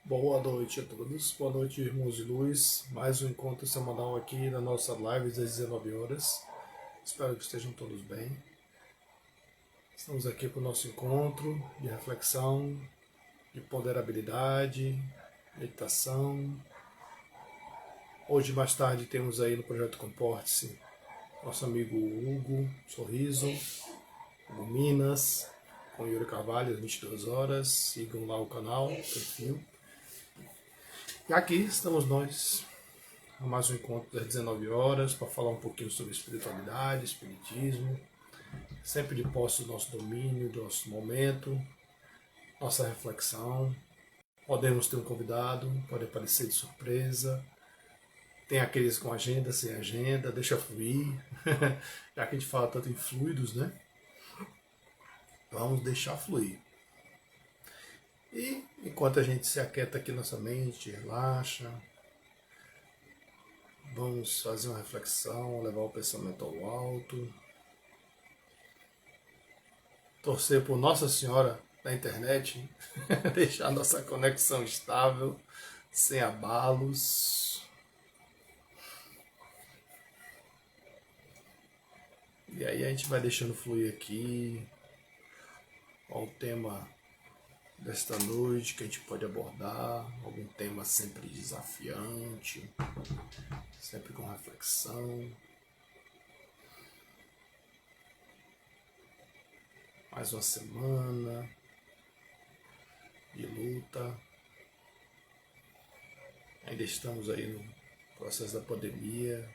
Boa noite a todos, boa noite irmãos de luz, mais um encontro semanal aqui na nossa live das 19 horas, espero que estejam todos bem. Estamos aqui para o nosso encontro de reflexão, de ponderabilidade, meditação. Hoje mais tarde temos aí no Projeto Comporte-se nosso amigo Hugo Sorriso, Hugo Minas, com Yuri Carvalho às 22 horas, sigam lá o canal, o perfil. E aqui estamos nós, a mais um encontro das 19 horas, para falar um pouquinho sobre espiritualidade, espiritismo, sempre de posse do nosso domínio, do nosso momento, nossa reflexão. Podemos ter um convidado, pode aparecer de surpresa, tem aqueles com agenda, sem agenda, deixa fluir, já que a gente fala tanto em fluidos, né? Vamos deixar fluir. E enquanto a gente se aquieta aqui nossa mente, relaxa, vamos fazer uma reflexão, levar o pensamento ao alto, torcer por Nossa Senhora da internet, deixar nossa conexão estável, sem abalos. E aí a gente vai deixando fluir aqui qual o tema desta noite que a gente pode abordar, algum tema sempre desafiante, sempre com reflexão. Mais uma semana de luta. Ainda estamos aí no processo da pandemia.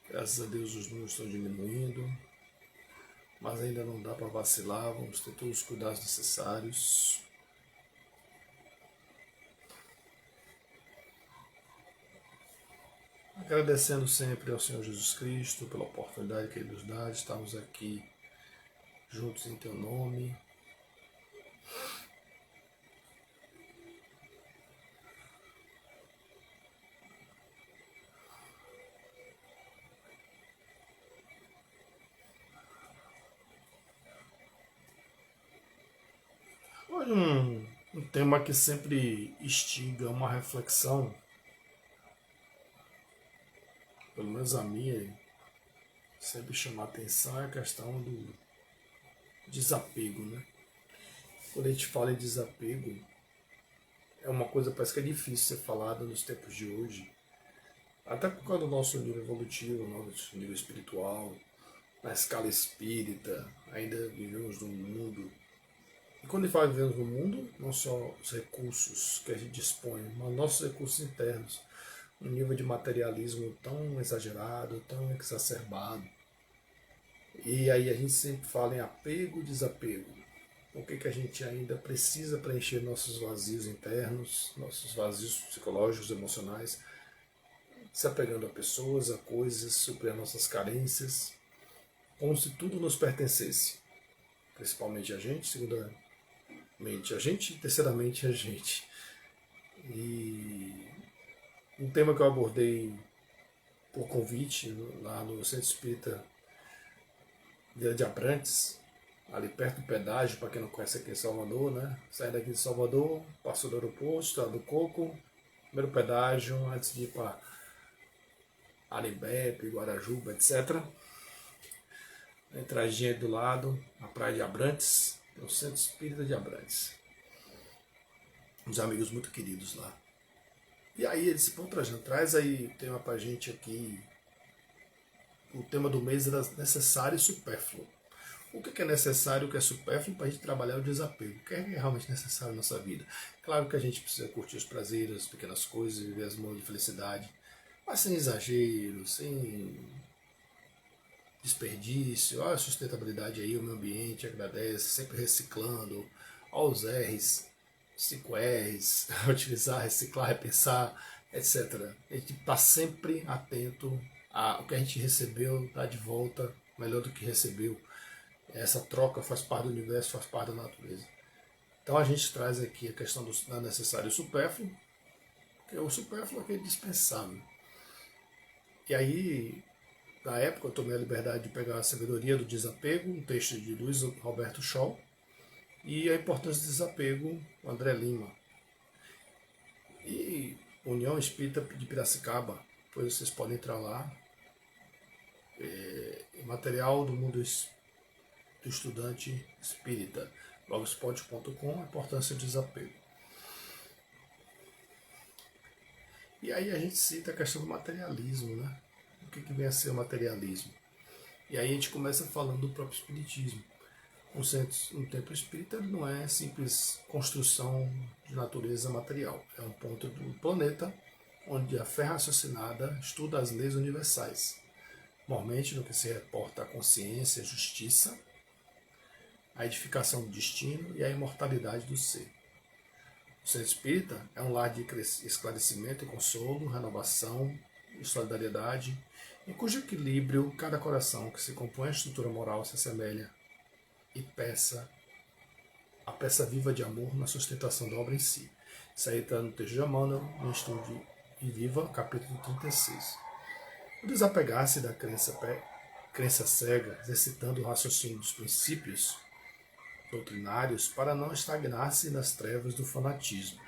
Graças a Deus os números estão diminuindo, mas ainda não dá para vacilar, vamos ter todos os cuidados necessários. Agradecendo sempre ao Senhor Jesus Cristo pela oportunidade que Ele nos dá de estarmos aqui juntos em Teu nome. Hoje um tema que sempre instiga uma reflexão, pelo menos a minha, sempre chama a atenção, é a questão do desapego, né? Quando a gente fala em desapego, é uma coisa que parece que é difícil ser falada nos tempos de hoje, até por causa do nosso nível evolutivo, nosso nível espiritual, na escala espírita, ainda vivemos num mundo. E quando ele fala vivemos no mundo, não só os recursos que a gente dispõe, mas nossos recursos internos, um nível de materialismo tão exagerado, tão exacerbado. E aí a gente sempre fala em apego e desapego. O que a gente ainda precisa preencher nossos vazios internos, nossos vazios psicológicos, emocionais, se apegando a pessoas, a coisas, suprir nossas carências, como se tudo nos pertencesse, principalmente a gente, segundamente a gente e terceiramente a gente. E um tema que eu abordei por convite lá no Centro Espírita Vila de Abrantes, ali perto do pedágio, para quem não conhece aqui em Salvador, né? Saindo daqui de Salvador, passou do aeroporto, Estrada do Coco, primeiro pedágio, antes de ir para Arimbep, Guarajuba, etc. A entradinha do lado, a praia de Abrantes, tem o Centro Espírita de Abrantes. Uns amigos muito queridos lá. E aí ele disse, pô, Trajano, traz aí o tema pra gente aqui. O tema do mês era necessário e supérfluo. O que é necessário e o que é supérfluo para a gente trabalhar o desapego? O que é realmente necessário na nossa vida? Claro que a gente precisa curtir os prazeres, as pequenas coisas, viver as momentos de felicidade, mas sem exagero, sem desperdício. A sustentabilidade aí, o meio ambiente agradece, sempre reciclando, aos R's, 5 R's, utilizar, reciclar, repensar, etc. A gente está sempre atento ao que a gente recebeu, dar de volta melhor do que recebeu. Essa troca faz parte do universo, faz parte da natureza. Então a gente traz aqui a questão do necessário e supérfluo, que é o supérfluo que é dispensável. E aí, na época, eu tomei a liberdade de pegar a Sabedoria do Desapego, um texto de Luiz Roberto Shaw, E a importância do desapego, o André Lima. E União Espírita de Piracicaba, depois vocês podem entrar lá. Material do mundo do estudante espírita, blogspot.com, a importância do desapego. E aí a gente cita a questão do materialismo, né? O que vem a ser o materialismo? E aí a gente começa falando do próprio espiritismo. Um templo espírita não é simples construção de natureza material. É um ponto do planeta onde a fé raciocinada estuda as leis universais. Normalmente no que se reporta à consciência, a justiça, a edificação do destino e a imortalidade do ser. O centro espírita é um lar de esclarecimento e consolo, renovação e solidariedade, em cujo equilíbrio cada coração que se compõe a estrutura moral se assemelha e a peça viva de amor na sustentação da obra em si. Isso aí está no texto de Emmanuel, no Estude e Viva, capítulo 36. O desapegar-se da crença cega, exercitando o raciocínio dos princípios doutrinários para não estagnar-se nas trevas do fanatismo.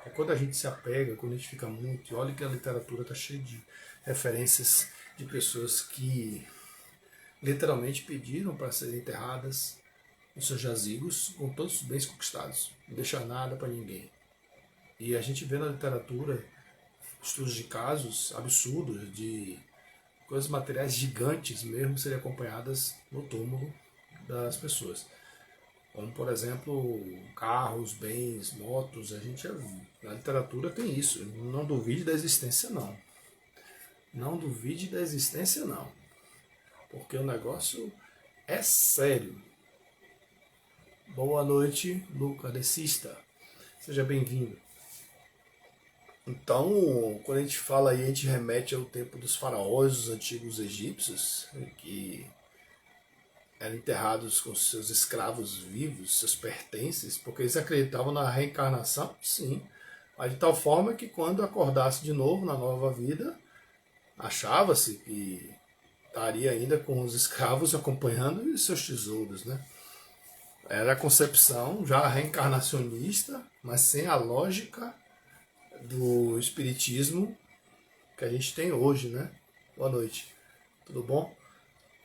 É quando a gente se apega, quando a gente fica muito, e olha que a literatura está cheia de referências de pessoas que literalmente pediram para serem enterradas nos seus jazigos com todos os bens conquistados, não deixar nada para ninguém. E a gente vê na literatura estudos de casos absurdos, de coisas materiais gigantes mesmo serem acompanhadas no túmulo das pessoas. Como, por exemplo, carros, bens, motos, a gente na literatura tem isso. Não duvide da existência, não. Não duvide da existência, não. Porque o negócio é sério. Boa noite, Luca Decista. Seja bem-vindo. Então, quando a gente fala aí, a gente remete ao tempo dos faraós, dos antigos egípcios, que eram enterrados com seus escravos vivos, seus pertences, porque eles acreditavam na reencarnação, sim, mas de tal forma que quando acordasse de novo na nova vida, achava-se que estaria ainda com os escravos acompanhando os seus tesouros, né? Era a concepção já reencarnacionista, mas sem a lógica do espiritismo que a gente tem hoje, né? Boa noite, tudo bom?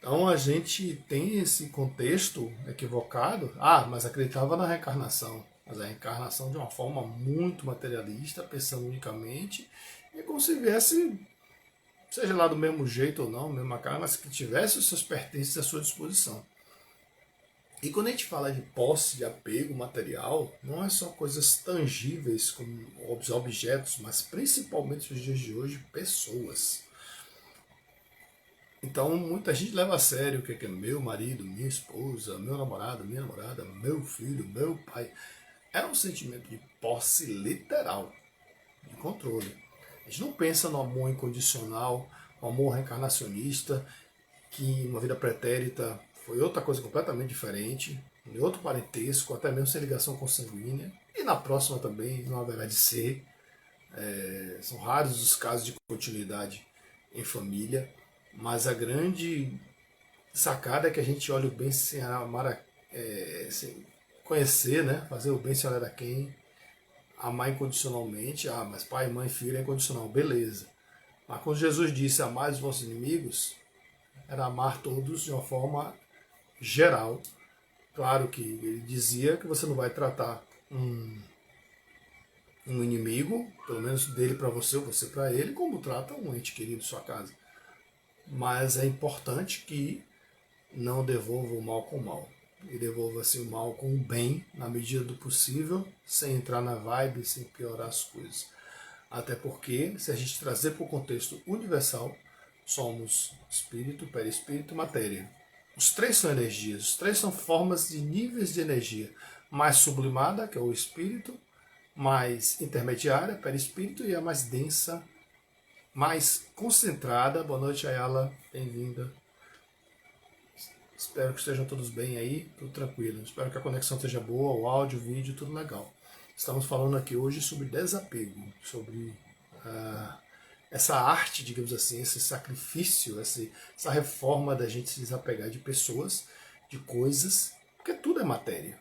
Então a gente tem esse contexto equivocado. Mas acreditava na reencarnação. Mas a reencarnação de uma forma muito materialista, pensando unicamente, e como se viesse, seja lá do mesmo jeito ou não, mesma cara, mas que tivesse os seus pertences à sua disposição. E quando a gente fala de posse, de apego material, não é só coisas tangíveis como objetos, mas principalmente nos dias de hoje, pessoas. Então muita gente leva a sério o que é meu marido, minha esposa, meu namorado, minha namorada, meu filho, meu pai. É um sentimento de posse literal, de controle. A gente não pensa no amor incondicional, no amor reencarnacionista, que uma vida pretérita foi outra coisa completamente diferente, em outro parentesco, até mesmo sem ligação consanguínea, e na próxima também não haverá de ser. São raros os casos de continuidade em família. Mas a grande sacada é que a gente olha o bem sem amar, sem conhecer, né? Fazer o bem sem olhar a quem, amar incondicionalmente. Mas pai, mãe, filho é incondicional, beleza. Mas quando Jesus disse amar os vossos inimigos, era amar todos de uma forma geral. Claro que ele dizia que você não vai tratar um inimigo, pelo menos dele para você ou você para ele, como trata um ente querido de sua casa. Mas é importante que não devolva o mal com o mal. E devolva-se o mal com o bem, na medida do possível, sem entrar na vibe, sem piorar as coisas. Até porque, se a gente trazer para o contexto universal, somos espírito, perispírito e matéria. Os três são energias, os três são formas de níveis de energia. Mais sublimada, que é o espírito, mais intermediária, perispírito, e a mais densa, mais concentrada. Boa noite, Ayala, bem-vinda. Espero que estejam todos bem aí, tudo tranquilo. Espero que a conexão esteja boa, o áudio, o vídeo, tudo legal. Estamos falando aqui hoje sobre desapego, sobre essa arte, digamos assim, esse sacrifício, essa reforma da gente se desapegar de pessoas, de coisas, porque tudo é matéria.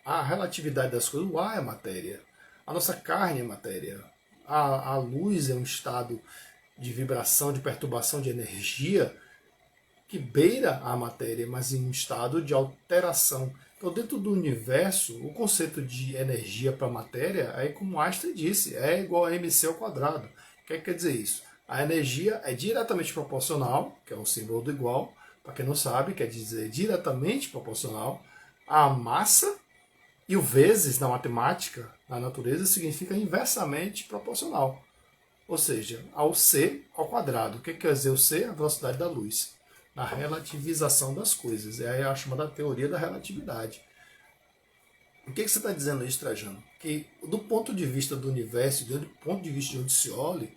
a relatividade das coisas. O ar é matéria, a nossa carne é matéria, a luz é um estado de vibração, de perturbação de energia que beira a matéria, mas em um estado de alteração. Então, dentro do universo, o conceito de energia para matéria, aí como Einstein disse, é igual a mc ao quadrado. O que quer dizer isso? A energia é diretamente proporcional, que é o símbolo do igual, para quem não sabe, quer dizer diretamente proporcional à massa, e o vezes na matemática, na natureza, significa inversamente proporcional. Ou seja, ao c ao quadrado. O que quer dizer o c? A velocidade da luz. Na relativização das coisas. É a chamada teoria da relatividade. O que você está dizendo isso, Trajano? Que do ponto de vista do universo, do ponto de vista de onde se olhe,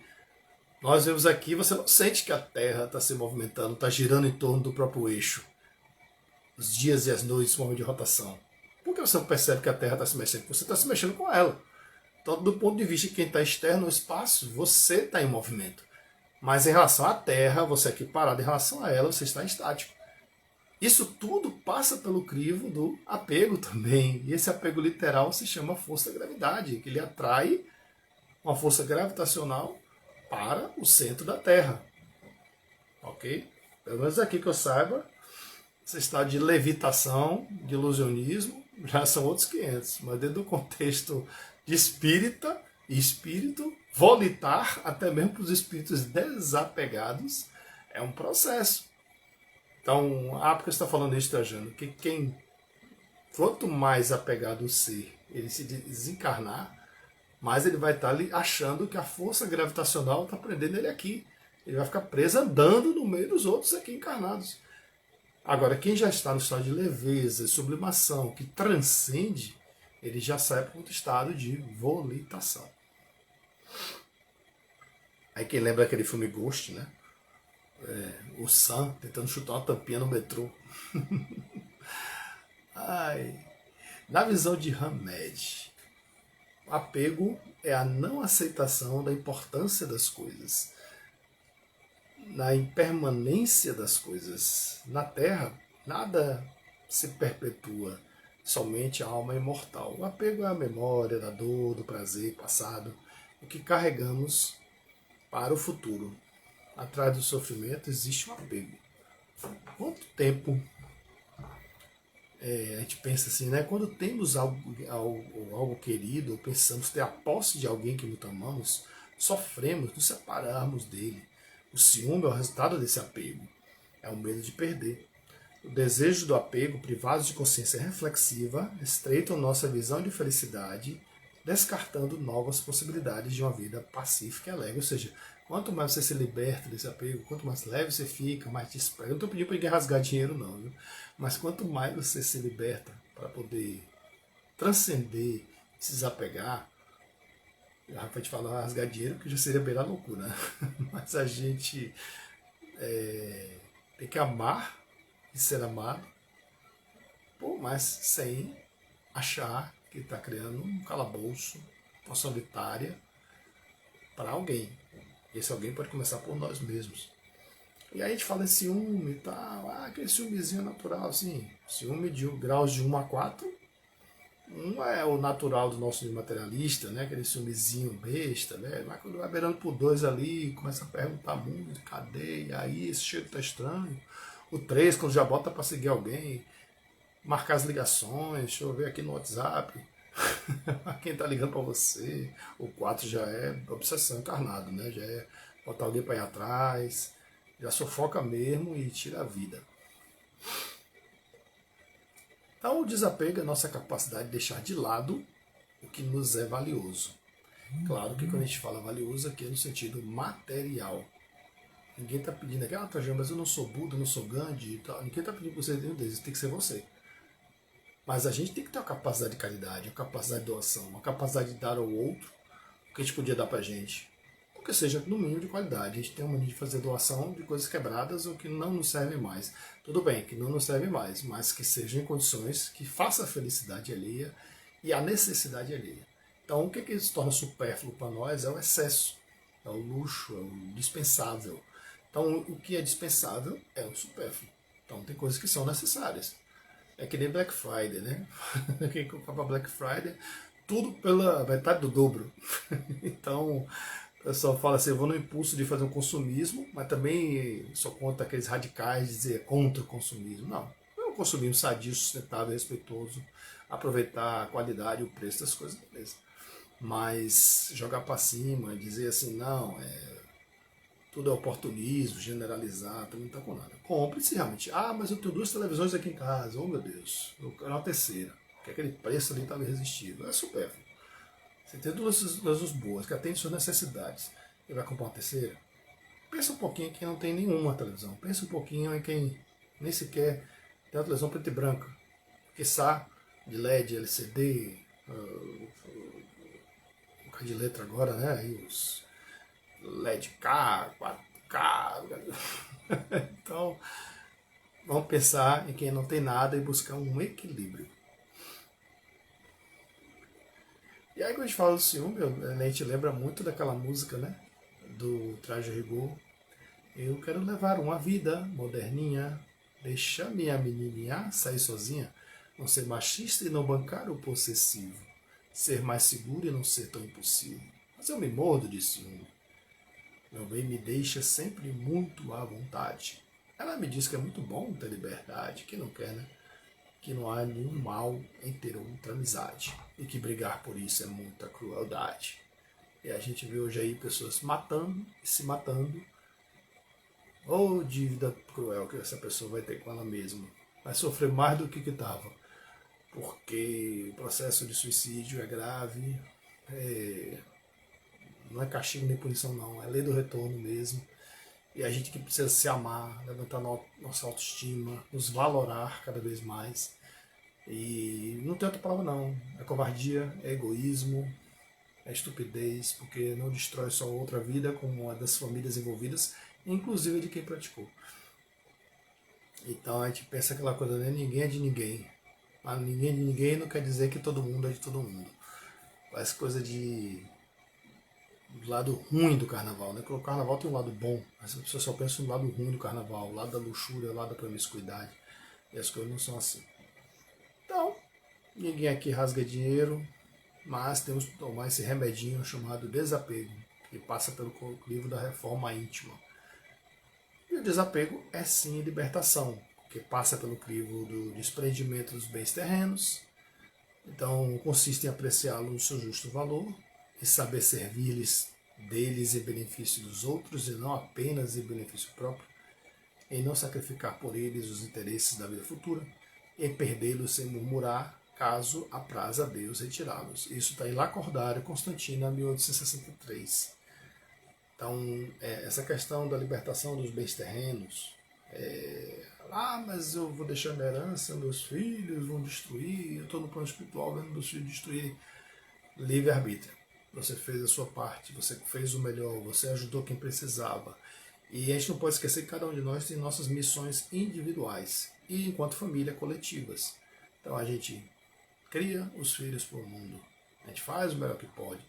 nós vemos aqui, você não sente que a Terra está se movimentando, está girando em torno do próprio eixo. Os dias e as noites, momento de rotação. Por que você não percebe que a Terra está se mexendo? Você está se mexendo com ela. Então, do ponto de vista de quem está externo ao espaço, você está em movimento. Mas em relação à Terra, você aqui parado, em relação a ela, você está estático. Isso tudo passa pelo crivo do apego também. E esse apego literal se chama força gravidade, que ele atrai uma força gravitacional para o centro da Terra. Ok? Pelo menos aqui que eu saiba, esse estado de levitação, de ilusionismo, já são outros 500. Mas dentro do contexto de espírita e espírito, volitar, até mesmo para os espíritos desapegados, é um processo. Então, porque você está falando isso, Trajano, que quanto mais apegado o ser, ele se desencarnar, mais ele vai estar ali achando que a força gravitacional está prendendo ele aqui. Ele vai ficar preso andando no meio dos outros aqui encarnados. Agora, quem já está no estado de leveza, sublimação, que transcende, ele já sai para outro estado de volitação. Aí quem lembra aquele filme Ghost, né? O Sam tentando chutar uma tampinha no metrô. Ai. Na visão de Hamed, o apego é a não aceitação da importância das coisas, na impermanência das coisas. Na Terra, nada se perpetua, somente a alma é imortal. O apego é a memória da dor, do prazer passado, o que carregamos para o futuro. Atrás do sofrimento existe um apego. Quanto tempo a gente pensa assim, né? Quando temos algo querido, ou pensamos ter a posse de alguém que muito amamos, sofremos nos separarmos dele. O ciúme é o resultado desse apego. É o medo de perder. O desejo do apego, privados de consciência reflexiva, estreitam nossa visão de felicidade, descartando novas possibilidades de uma vida pacífica e alegre. Ou seja, quanto mais você se liberta desse apego, quanto mais leve você fica, mais desprega. Eu não estou pedindo para ninguém rasgar dinheiro, não, viu? Mas quanto mais você se liberta para poder transcender, se desapegar, o Rafa te falar rasgar dinheiro, que já seria bem a loucura, né? Mas a gente tem que amar e ser amado, mas sem achar que está criando um calabouço, uma solitária para alguém. Esse alguém pode começar por nós mesmos. E aí a gente fala em ciúme e tal, aquele ciúmezinho natural, assim, ciúme de graus de 1 a 4, um é o natural do nosso materialista, né? Aquele ciúmezinho besta, né? Mas quando vai beirando por 2 ali, começa a perguntar muito, cadê? E aí esse cheiro tá estranho. O 3, quando já bota para seguir alguém, marcar as ligações, deixa eu ver aqui no WhatsApp, quem tá ligando para você. O 4 já é obsessão encarnada, né? Já é botar alguém para ir atrás, já sufoca mesmo e tira a vida. Então, o desapego é a nossa capacidade de deixar de lado o que nos é valioso. Claro que quando a gente fala valioso aqui é no sentido material. Ninguém está pedindo aqui, Trajano, mas eu não sou Buda, eu não sou Gandhi e tal. Ninguém está pedindo para você nenhum deles, tem que ser você. Mas a gente tem que ter uma capacidade de caridade, uma capacidade de doação, uma capacidade de dar ao outro o que a gente podia dar para a gente. Porque seja no mínimo de qualidade. A gente tem uma mania de fazer doação de coisas quebradas ou que não nos servem mais. Tudo bem, que não nos servem mais, mas que sejam em condições que faça a felicidade alheia e a necessidade alheia. Então, o que se torna supérfluo para nós é o excesso, é o luxo, é o dispensável. Então, o que é dispensável é o supérfluo. Então, tem coisas que são necessárias. É que nem Black Friday, né? Quem compra Black Friday, tudo pela metade do dobro. Então, o pessoal fala assim, eu vou no impulso de fazer um consumismo, mas também sou contra aqueles radicais de dizer contra o consumismo. Não, é um consumismo sadio, sustentável, respeitoso, aproveitar a qualidade e o preço das coisas, beleza. Mas jogar para cima, dizer assim, não, tudo é oportunismo, generalizar, também não está com nada. Compre se realmente. Ah, mas eu tenho 2 televisões aqui em casa. Oh, meu Deus. Eu quero uma terceira. Porque aquele preço ali estava irresistível. É supérfluo. Você tem duas boas, que atendem suas necessidades. E vai comprar uma terceira? Pensa um pouquinho em quem não tem nenhuma televisão. Pensa um pouquinho em quem nem sequer tem uma televisão preta e branca. Quiçá de LED, LCD, um bocado de letra agora, né? Aí os LED-K, 4K. Então, vamos pensar em quem não tem nada e buscar um equilíbrio. E aí, quando a gente fala do ciúme, a gente lembra muito daquela música, né? Do Traje a Rigor. Eu quero levar uma vida moderninha, deixar minha menininha sair sozinha, não ser machista e não bancar o possessivo, ser mais seguro e não ser tão impossível. Mas eu me mordo de ciúme. Meu bem me deixa sempre muito à vontade. Ela me diz que é muito bom ter liberdade, que não quer, né? Que não há nenhum mal em ter outra amizade. E que brigar por isso é muita crueldade. E a gente vê hoje aí pessoas matando e se matando. Ou dívida cruel que essa pessoa vai ter com ela mesma. Vai sofrer mais do que estava. Porque o processo de suicídio é grave. Não é castigo nem punição não. É lei do retorno mesmo. E a gente que precisa se amar, levantar nossa autoestima, nos valorar cada vez mais. E não tem outra palavra não. É covardia, é egoísmo, é estupidez, porque não destrói só outra vida, como a das famílias envolvidas, inclusive de quem praticou. Então a gente pensa aquela coisa, né? Ninguém é de ninguém. Mas ninguém é de ninguém não quer dizer que todo mundo é de todo mundo. Faz coisa do lado ruim do carnaval, né? Porque o carnaval tem um lado bom, mas as pessoas só pensam no lado ruim do carnaval, o lado da luxúria, o lado da promiscuidade. E as coisas não são assim. Então, ninguém aqui rasga dinheiro, mas temos que tomar esse remedinho chamado desapego, que passa pelo livro da reforma íntima. E o desapego é sim libertação, que passa pelo crivo do desprendimento dos bens terrenos. Então, consiste em apreciá-los no seu justo valor e saber servir-lhes deles em benefício dos outros e não apenas em benefício próprio, em não sacrificar por eles os interesses da vida futura, em perdê-los sem murmurar, caso apraza a Deus retirá-los. Isso está em Lacordário, Constantina, 1863. Então, essa questão da libertação dos bens terrenos, mas eu vou deixar minha herança, meus filhos vão destruir, eu estou no plano espiritual vendo meus filhos destruir. Livre-arbítrio. Você fez a sua parte, você fez o melhor, você ajudou quem precisava. E a gente não pode esquecer que cada um de nós tem nossas missões individuais e, enquanto família, coletivas. Então a gente cria os filhos para o mundo, a gente faz o melhor que pode,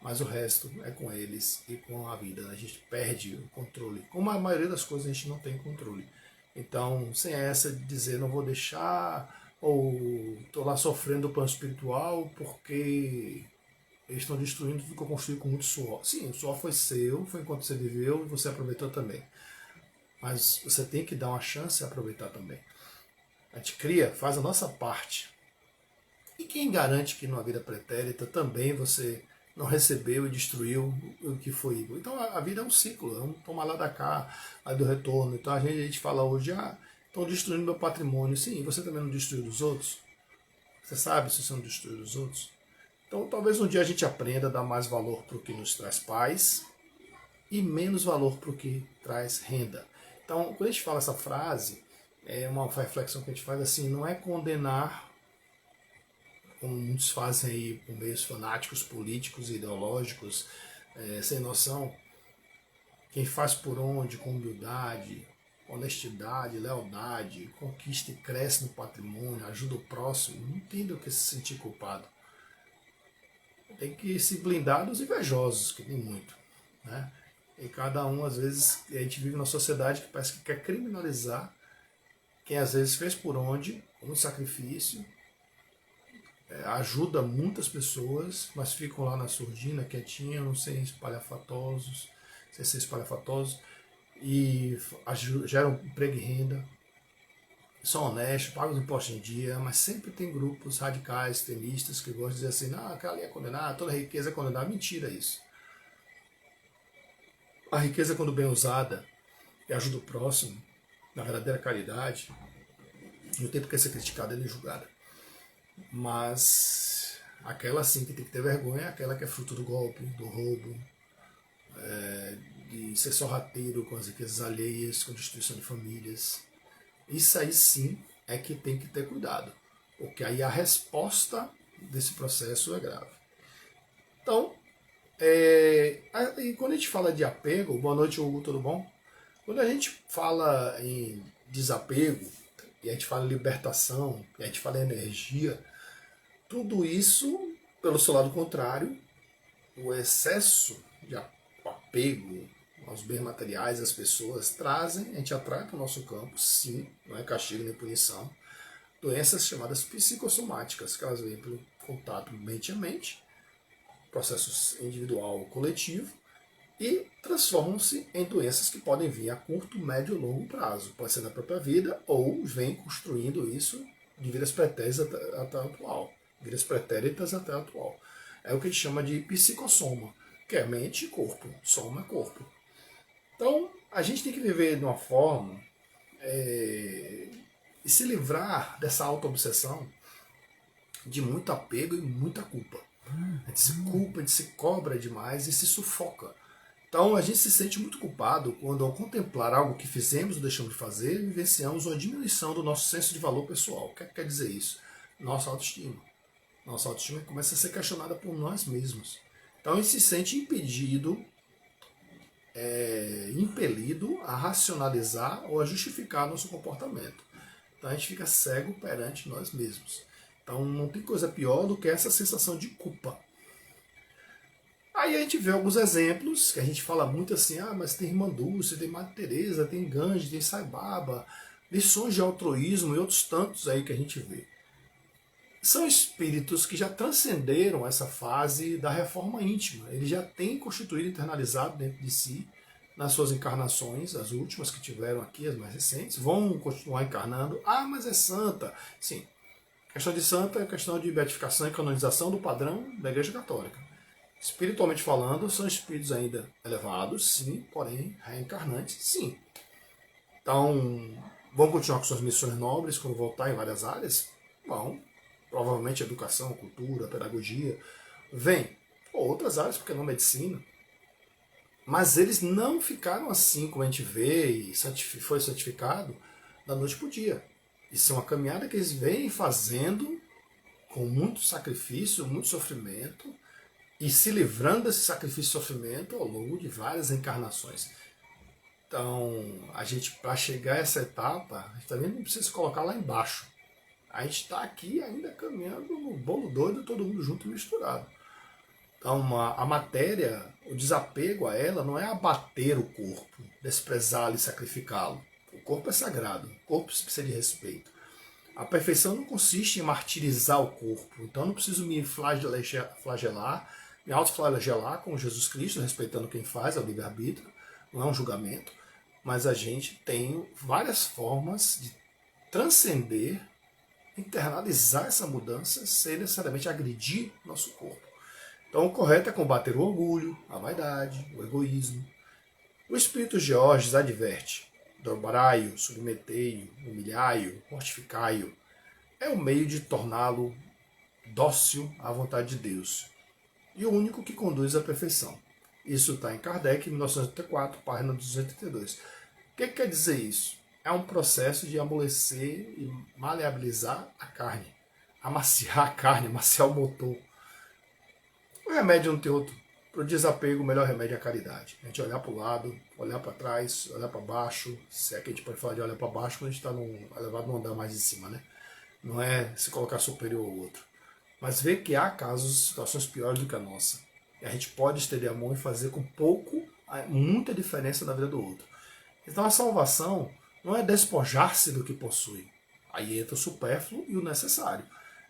mas o resto é com eles e com a vida. A gente perde o controle. Como a maioria das coisas a gente não tem controle. Então, sem essa de dizer não vou deixar, ou estou lá sofrendo o plano espiritual porque eles estão destruindo tudo que eu construí com muito suor. Sim, o suor foi seu, foi enquanto você viveu e você aproveitou também. Mas você tem que dar uma chance e aproveitar também. A gente cria, faz a nossa parte. E quem garante que numa vida pretérita também você não recebeu e destruiu o que foi? Então a vida é um ciclo, é um toma lá da cá, aí do retorno. Então a gente fala hoje, estão destruindo meu patrimônio. Sim, você também não destruiu dos outros? Você sabe se você não destruiu dos outros? Então talvez um dia a gente aprenda a dar mais valor para o que nos traz paz e menos valor para o que traz renda. Então, quando a gente fala essa frase, é uma reflexão que a gente faz assim, não é condenar, como muitos fazem aí por meios fanáticos, políticos, ideológicos, sem noção, quem faz por onde, com humildade, honestidade, lealdade, conquista e cresce no patrimônio, ajuda o próximo, não tem do que se sentir culpado. Tem que se blindar dos invejosos, que tem muito, né? E cada um, às vezes, a gente vive numa sociedade que parece que quer criminalizar quem às vezes fez por onde, muito sacrifício, ajuda muitas pessoas, mas ficam lá na surdina, quietinhos, não sem espalhafatosos, sem ser espalhafatosos, e geram emprego e renda, são honestos, pagam os impostos em dia, mas sempre tem grupos radicais, extremistas, que gostam de dizer assim, não, aquela ali é condenada, toda riqueza é condenada. Mentira isso. A riqueza, quando bem usada e ajuda o próximo, na verdadeira caridade, não tem por que ser criticada nem julgada. Mas aquela sim que tem que ter vergonha é aquela que é fruto do golpe, do roubo, de ser sorrateiro com as riquezas alheias, com destruição de famílias. Isso aí sim é que tem que ter cuidado, porque aí a resposta desse processo é grave. Então, e quando a gente fala de apego, boa noite Hugo, tudo bom? Quando a gente fala em desapego, e a gente fala em libertação, e a gente fala em energia, tudo isso, pelo seu lado contrário, o excesso de apego aos bens materiais, as pessoas trazem, a gente atrai para o nosso campo, sim, não é castigo nem punição, doenças chamadas psicossomáticas, que elas vêm pelo contato mente a mente, processo individual ou coletivo, e transformam-se em doenças que podem vir a curto, médio ou longo prazo. Pode ser na própria vida ou vem construindo isso de vidas pretéritas até a atual. Vidas pretéritas até a atual. É o que a gente chama de psicossoma, que é mente e corpo. Soma é corpo. Então, a gente tem que viver de uma forma e se livrar dessa auto-obsessão de muito apego e muita culpa. A gente se culpa, a gente se cobra demais e se sufoca. Então a gente se sente muito culpado quando, ao contemplar algo que fizemos ou deixamos de fazer, vivenciamos uma diminuição do nosso senso de valor pessoal. O que quer dizer isso? Nossa autoestima. Nossa autoestima começa a ser questionada por nós mesmos. Então a gente se sente impedido, impelido a racionalizar ou a justificar nosso comportamento. Então a gente fica cego perante nós mesmos. Então não tem coisa pior do que essa sensação de culpa. Aí a gente vê alguns exemplos, que a gente fala muito assim, mas tem Irmã Dulce, tem Madre Teresa, tem Gandhi, tem Sai Baba, lições de altruísmo e outros tantos aí que a gente vê. São espíritos que já transcenderam essa fase da reforma íntima. Eles já têm constituído, internalizado dentro de si, nas suas encarnações, as últimas que tiveram aqui, as mais recentes, vão continuar encarnando. Mas é santa. Sim, a questão de santa é a questão de beatificação e canonização do padrão da Igreja Católica. Espiritualmente falando, são espíritos ainda elevados, sim, porém reencarnantes, sim. Então, vão continuar com suas missões nobres quando voltar em várias áreas? Vão. Provavelmente educação, cultura, pedagogia. Vem. Outras áreas, porque não medicina. Mas eles não ficaram assim, como a gente vê, e foi santificado da noite para o dia. Isso é uma caminhada que eles vêm fazendo com muito sacrifício, muito sofrimento, e se livrando desse sacrifício e sofrimento ao longo de várias encarnações. Então, a gente, para chegar a essa etapa, a gente também não precisa se colocar lá embaixo. A gente está aqui ainda caminhando no bolo doido, todo mundo junto e misturado. Então, a matéria, o desapego a ela não é abater o corpo, desprezá-lo e sacrificá-lo. O corpo é sagrado, o corpo precisa de respeito. A perfeição não consiste em martirizar o corpo. Então, eu não preciso me flagelar, me autoflagelar com Jesus Cristo, respeitando quem faz, é o livre-arbítrio, não é um julgamento. Mas a gente tem várias formas de transcender, internalizar essa mudança sem necessariamente agredir nosso corpo. Então o correto é combater o orgulho, a vaidade, o egoísmo. O Espírito Georges adverte: dobrai-o, submetei-o, humilhai-o, mortificai-o. É o meio de torná-lo dócil à vontade de Deus e o único que conduz à perfeição. Isso está em Kardec, 1984, página 282. O que quer dizer isso? É um processo de amolecer e maleabilizar a carne, amaciar a carne, amaciar o motor. O remédio não tem outro. Para o desapego, o melhor remédio é a caridade. A gente olhar para o lado, olhar para trás, olhar para baixo. Se é que a gente pode falar de olhar para baixo quando a gente está elevado no andar mais de cima, né? Não é se colocar superior ao outro. Mas ver que há casos, situações piores do que a nossa. E a gente pode estender a mão e fazer com pouco, muita diferença na vida do outro. Então a salvação não é despojar-se do que possui. Aí entra o supérfluo e o necessário.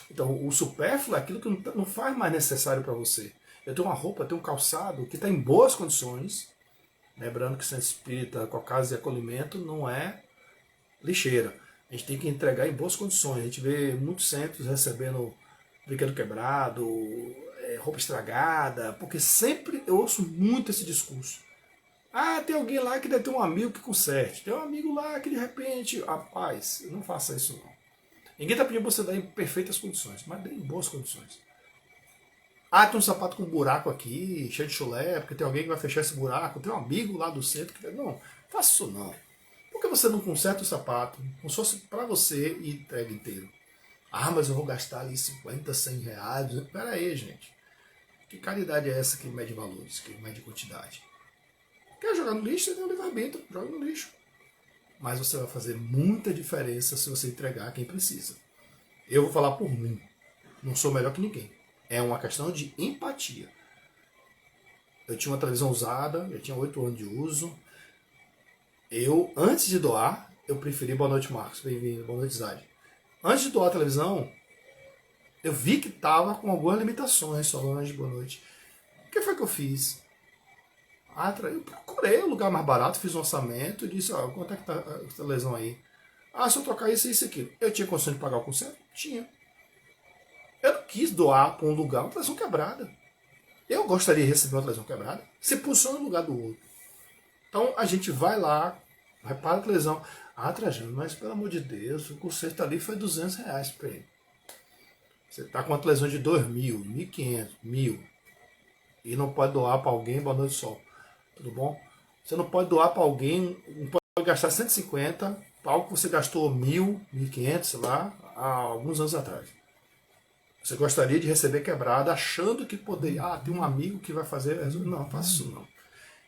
Então, o supérfluo é aquilo que não faz mais necessário para você. Eu tenho uma roupa, eu tenho um calçado que está em boas condições. Lembrando que Centro Espírita com a casa de acolhimento não é lixeira. A gente tem que entregar em boas condições. A gente vê muitos centros recebendo brinquedo quebrado, roupa estragada, porque sempre eu ouço muito esse discurso. Ah, tem alguém lá que deve ter um amigo que conserte. Tem um amigo lá que de repente. Rapaz, não faça isso não. Ninguém está pedindo para você dar em perfeitas condições, mas dê em boas condições. Ah, tem um sapato com um buraco aqui, cheio de chulé, porque tem alguém que vai fechar esse buraco. Tem um amigo lá do centro que. Não, faça isso não. Por que você não conserta o sapato, como se fosse para você e entrega inteiro? Ah, mas eu vou gastar ali 50, 100 reais. Pera aí, gente. Que caridade é essa que mede valores, que mede quantidade? Quer jogar no lixo? Você tem um livre-arbítrio, joga no lixo. Mas você vai fazer muita diferença se você entregar a quem precisa. Eu vou falar por mim. Não sou melhor que ninguém. É uma questão de empatia. Eu tinha uma televisão usada, eu tinha 8 anos de uso. Eu, antes de doar, eu preferi Boa Noite Marcos, bem-vindo, Boa Noite Zade. Antes de doar a televisão, eu vi que estava com algumas limitações, Solange, boa noite. O que foi que eu fiz? Eu procurei um lugar mais barato, fiz um orçamento e disse, quanto é que tá a televisão aí? Ah, se eu trocar isso, isso e aquilo. Eu tinha condição de pagar o conserto? Tinha. Eu não quis doar para um lugar uma televisão quebrada. Eu gostaria de receber uma televisão quebrada. Você posiciona no lugar do outro. Então a gente vai lá, repara a televisão. Ah, Trajano, mas pelo amor de Deus, o conserto ali foi 200 reais para ele. Você está com uma televisão de 2.000, 1.500, 1.000 e não pode doar para alguém, boa noite sol. Tudo bom? Você não pode doar para alguém, não pode gastar 150 para algo que você gastou 1.000, 1.500, sei lá, há alguns anos atrás. Você gostaria de receber quebrada achando que poderia. Ah, tem um amigo que vai fazer. Não, faça isso não.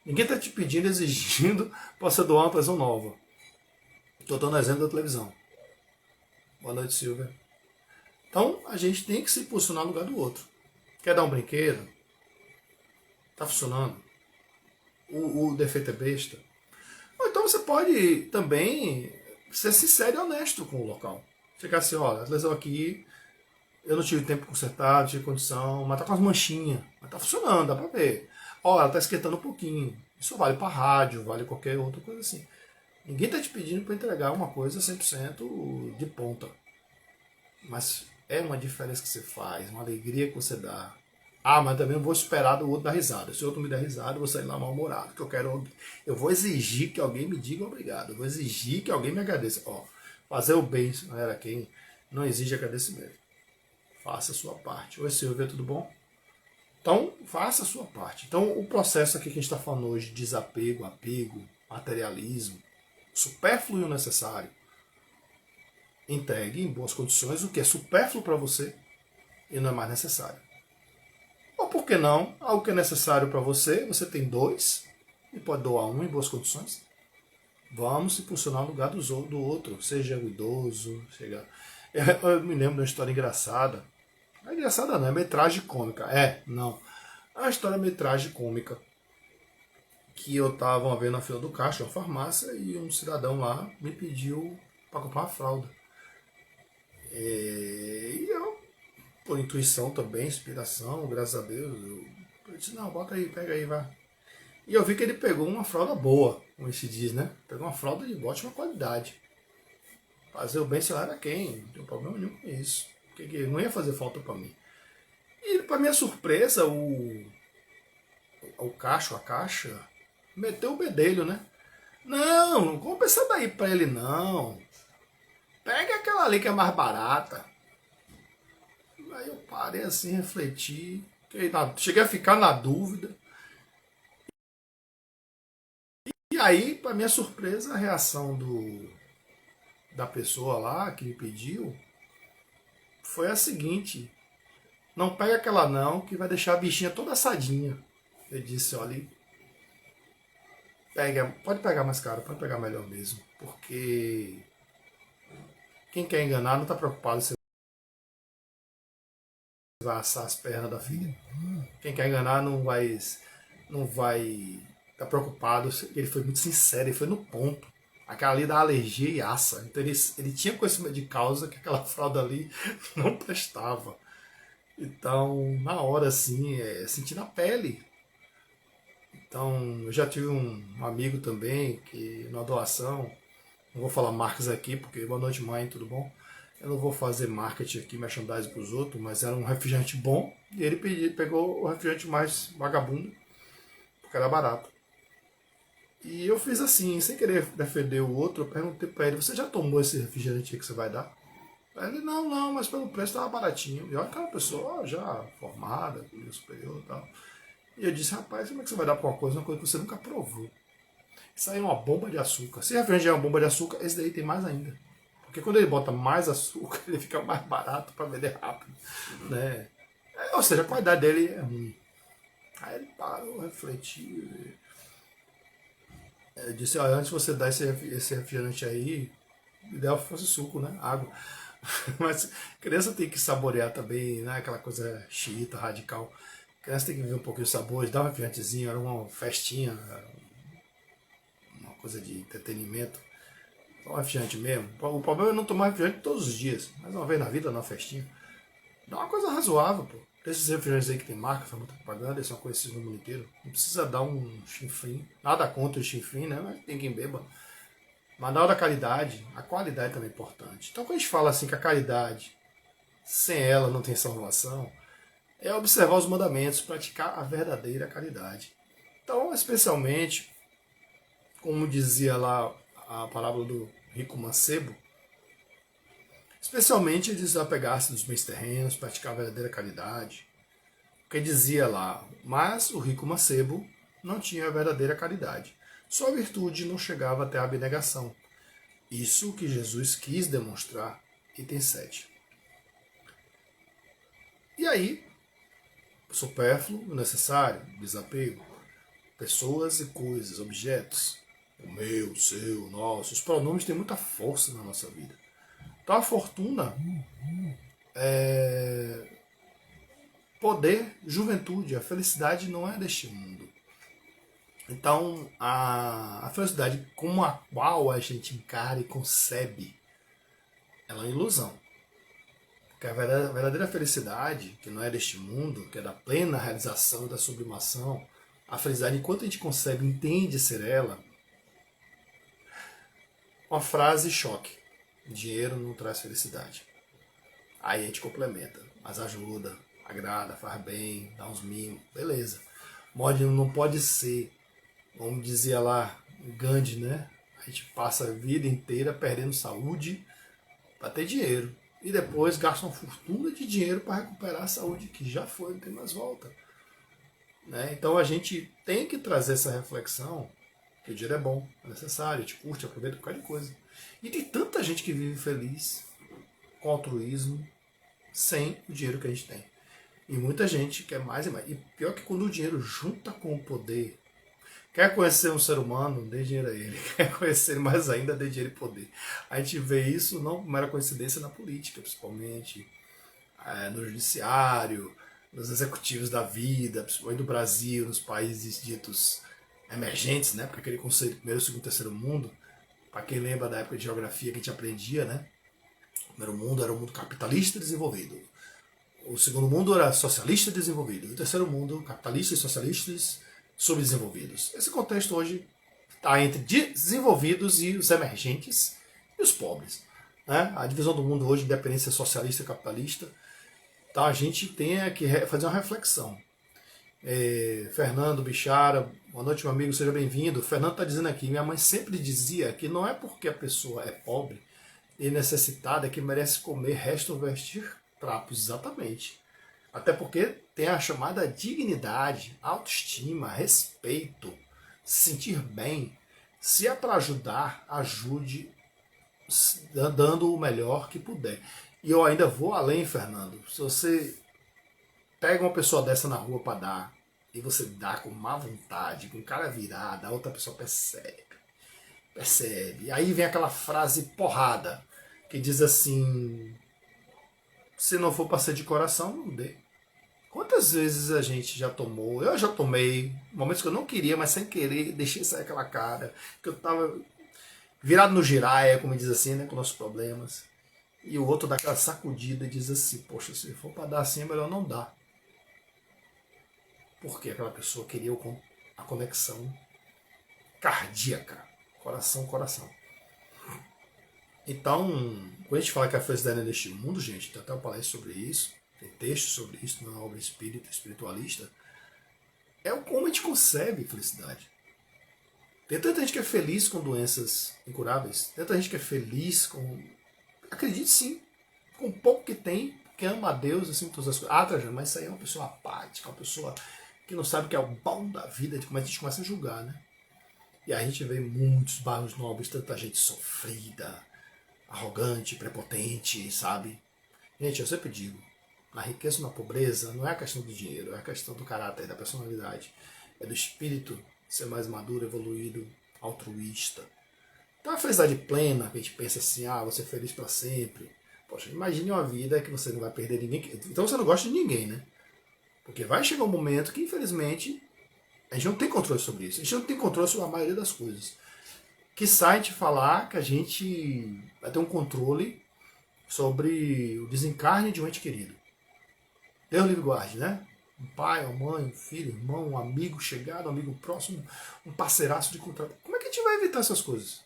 Ninguém está te pedindo, exigindo para você doar uma televisão nova. Estou dando exemplo da televisão. Boa noite, Silvia. Então, a gente tem que se posicionar no lugar do outro. Quer dar um brinquedo? Está funcionando? O defeito é besta? Ou então você pode também ser sincero e honesto com o local. Chegar assim, olha, a televisão aqui, eu não tive tempo para consertar, não tive condição, mas tá com as manchinhas. Mas tá funcionando, dá para ver. Ó, ela tá esquentando um pouquinho. Isso vale para rádio, vale qualquer outra coisa assim. Ninguém tá te pedindo para entregar uma coisa 100% de ponta. Mas é uma diferença que você faz, uma alegria que você dá. Ah, mas também não vou esperar do outro dar risada. Se o outro me der risada, eu vou sair lá mal-humorado. Eu vou exigir que alguém me diga obrigado. Eu vou exigir que alguém me agradeça. Ó, fazer o bem, não era quem não exige agradecimento. Faça a sua parte. Oi, Silvia, tudo bom? Então, faça a sua parte. Então, o processo aqui que a gente está falando hoje, desapego, apego, materialismo, supérfluo e o necessário, entregue em boas condições o que é supérfluo para você e não é mais necessário. Ou por que não, algo que é necessário para você, você tem 2 e pode doar um em boas condições. Vamos se posicionar no lugar do outro, seja o idoso, seja... Eu me lembro de uma história engraçada. Não é engraçada não, é metragem cômica. Não. É uma história metragem cômica. Que eu estava uma vez na fila do caixa, uma farmácia, e um cidadão lá me pediu para comprar uma fralda. E eu, por intuição também, inspiração, graças a Deus, eu disse, não, bota aí, pega aí, vai. E eu vi que ele pegou uma fralda boa, como se diz, né? Pegou uma fralda de ótima qualidade. Fazer o bem, sei lá, era quem? Não tem problema nenhum com isso. Porque não ia fazer falta para mim. E para minha surpresa, a caixa, meteu o bedelho, né? Não compra essa daí pra ele não. Pega aquela ali que é mais barata. Aí eu parei assim, refleti. Cheguei a ficar na dúvida. E aí, para minha surpresa, a reação da pessoa lá que me pediu foi a seguinte: não pega aquela não, que vai deixar a bichinha toda assadinha. Eu disse, olha, pode pegar mais caro, pode pegar melhor mesmo. Porque quem quer enganar não está preocupado se vai assar as pernas da filha. Quem quer enganar não vai estar preocupado. Ele foi muito sincero, ele foi no ponto. Aquela ali dá alergia e assa. Então ele tinha conhecimento de causa que aquela fralda ali não prestava. Então, na hora, assim, senti na pele. Então, eu já tive um amigo também que, na doação, não vou falar marcas aqui, porque boa noite, mãe, tudo bom? Eu não vou fazer marketing aqui, merchandising para os outros, mas era um refrigerante bom e ele pegou o refrigerante mais vagabundo, porque era barato. E eu fiz assim, sem querer defender o outro, eu perguntei para ele: você já tomou esse refrigerante aí que você vai dar? Aí ele: não, mas pelo preço estava baratinho. E olha que é uma pessoa já formada, com nível superior e tal. E eu disse: rapaz, como é que você vai dar para uma coisa que você nunca provou? Isso aí é uma bomba de açúcar. Se refrigerante é uma bomba de açúcar, esse daí tem mais ainda. Porque quando ele bota mais açúcar, ele fica mais barato para vender rápido. Né? Ou seja, a qualidade dele é ruim. Aí ele parou, refletiu. Eu disse: olha, antes de você dar esse refrigerante aí, o ideal fosse suco, né? Água. Mas criança tem que saborear também, né? Aquela coisa xiita, radical. Criança tem que ver um pouquinho os sabores, dar um refrigerantezinho, era uma festinha, uma coisa de entretenimento. Só um refrigerante mesmo. O problema é não tomar refrigerante todos os dias, mas uma vez na vida, numa festinha. Dá uma coisa razoável, pô. Esses refrigerantes aí que tem marca, faz muita propaganda, eles são conhecidos no mundo inteiro. Não precisa dar um chinfrim. Nada contra o chinfrim, né? Mas tem quem beba. Mas na hora da qualidade, a qualidade também é importante. Então quando a gente fala assim que a qualidade, sem ela não tem salvação, é observar os mandamentos, praticar a verdadeira caridade. Então, especialmente, como dizia lá a parábola do rico mancebo, especialmente desapegar-se dos bens terrenos, praticar a verdadeira caridade. Porque dizia lá: mas o rico mancebo não tinha a verdadeira caridade. Sua virtude não chegava até a abnegação. Isso que Jesus quis demonstrar, item 7. E aí, supérfluo, necessário, desapego, pessoas e coisas, objetos, o meu, o seu, o nosso. Os pronomes têm muita força na nossa vida. Então a fortuna é poder, juventude, a felicidade não é deste mundo. Então a felicidade como a qual a gente encara e concebe, ela é uma ilusão. Porque a verdadeira felicidade, que não é deste mundo, que é da plena realização e da sublimação, a felicidade, enquanto a gente concebe e entende ser ela, uma frase choque: dinheiro não traz felicidade. Aí a gente complementa, mas ajuda, agrada, faz bem, dá uns mimos, beleza. Não pode ser, como dizia lá Gandhi, né? A gente passa a vida inteira perdendo saúde para ter dinheiro. E depois gasta uma fortuna de dinheiro para recuperar a saúde que já foi, não tem mais volta. Né? Então a gente tem que trazer essa reflexão, que o dinheiro é bom, é necessário, a gente curte, aproveita por causa de coisa. E tem tanta gente que vive feliz, com altruísmo, sem o dinheiro que a gente tem. E muita gente quer mais e mais. E pior que quando o dinheiro junta com o poder. Quer conhecer um ser humano, dê dinheiro a ele. Quer conhecer mais ainda, dê dinheiro e poder. A gente vê isso, não mera coincidência, na política, principalmente, no judiciário, nos executivos da vida, principalmente do Brasil, nos países ditos emergentes, né? Porque aquele conceito primeiro, segundo, terceiro mundo, para quem lembra da época de geografia que a gente aprendia, né? O primeiro mundo era o mundo capitalista e desenvolvido. O segundo mundo era socialista e desenvolvido. E o terceiro mundo, capitalista e socialistas subdesenvolvidos. Esse contexto hoje está entre desenvolvidos e os emergentes e os pobres. Né? A divisão do mundo hoje, independência socialista e capitalista. Então a gente tem que fazer uma reflexão. Fernando Bichara, boa noite, meu amigo, seja bem-vindo. Fernando está dizendo aqui: minha mãe sempre dizia que não é porque a pessoa é pobre e necessitada que merece comer, resto ou vestir trapos. Exatamente. Até porque tem a chamada dignidade, autoestima, respeito, se sentir bem. Se é para ajudar, ajude dando o melhor que puder. E eu ainda vou além, Fernando. Se você pega uma pessoa dessa na rua para dar, e você dá com má vontade, com cara virada, a outra pessoa percebe. E aí vem aquela frase porrada, que diz assim: se não for para ser de coração, não dê. Quantas vezes a gente já tomou? Eu já tomei momentos que eu não queria, mas sem querer deixei sair aquela cara, que eu tava. virado no giraia, como diz assim, né, com nossos problemas. E o outro dá aquela sacudida e diz assim, poxa, se for para dar assim, é melhor não dar. Porque aquela pessoa queria a conexão cardíaca, coração. Então, quando a gente fala que a felicidade é neste mundo, gente, tem até uma palestra sobre isso, tem texto sobre isso na obra espiritualista, é o como a gente concebe felicidade. Tem tanta gente que é feliz com doenças incuráveis, tem tanta gente que é feliz com... Acredite sim, com o pouco que tem, que ama a Deus, assim, todas as coisas. Ah, Trajano, mas isso aí é uma pessoa apática, uma pessoa que não sabe o que é o bom da vida, a gente começa a julgar, né? E aí a gente vê muitos bairros nobres, tanta gente sofrida, arrogante, prepotente, sabe? Gente, eu sempre digo, na riqueza e na pobreza não é a questão do dinheiro, é a questão do caráter, da personalidade, é do espírito ser mais maduro, evoluído, altruísta. Então a felicidade plena, a gente pensa assim, ah, vou ser feliz para sempre. Poxa, imagine uma vida que você não vai perder ninguém. Então você não gosta de ninguém, né? Porque vai chegar um momento que, infelizmente, a gente não tem controle sobre isso. A gente não tem controle sobre a maioria das coisas. Que sai de falar que a gente vai ter um controle sobre o desencarne de um ente querido. Deus livre guarde, né? Um pai, uma mãe, um filho, um irmão, um amigo chegado, um amigo próximo, um parceiraço de contrato. Como é que a gente vai evitar essas coisas?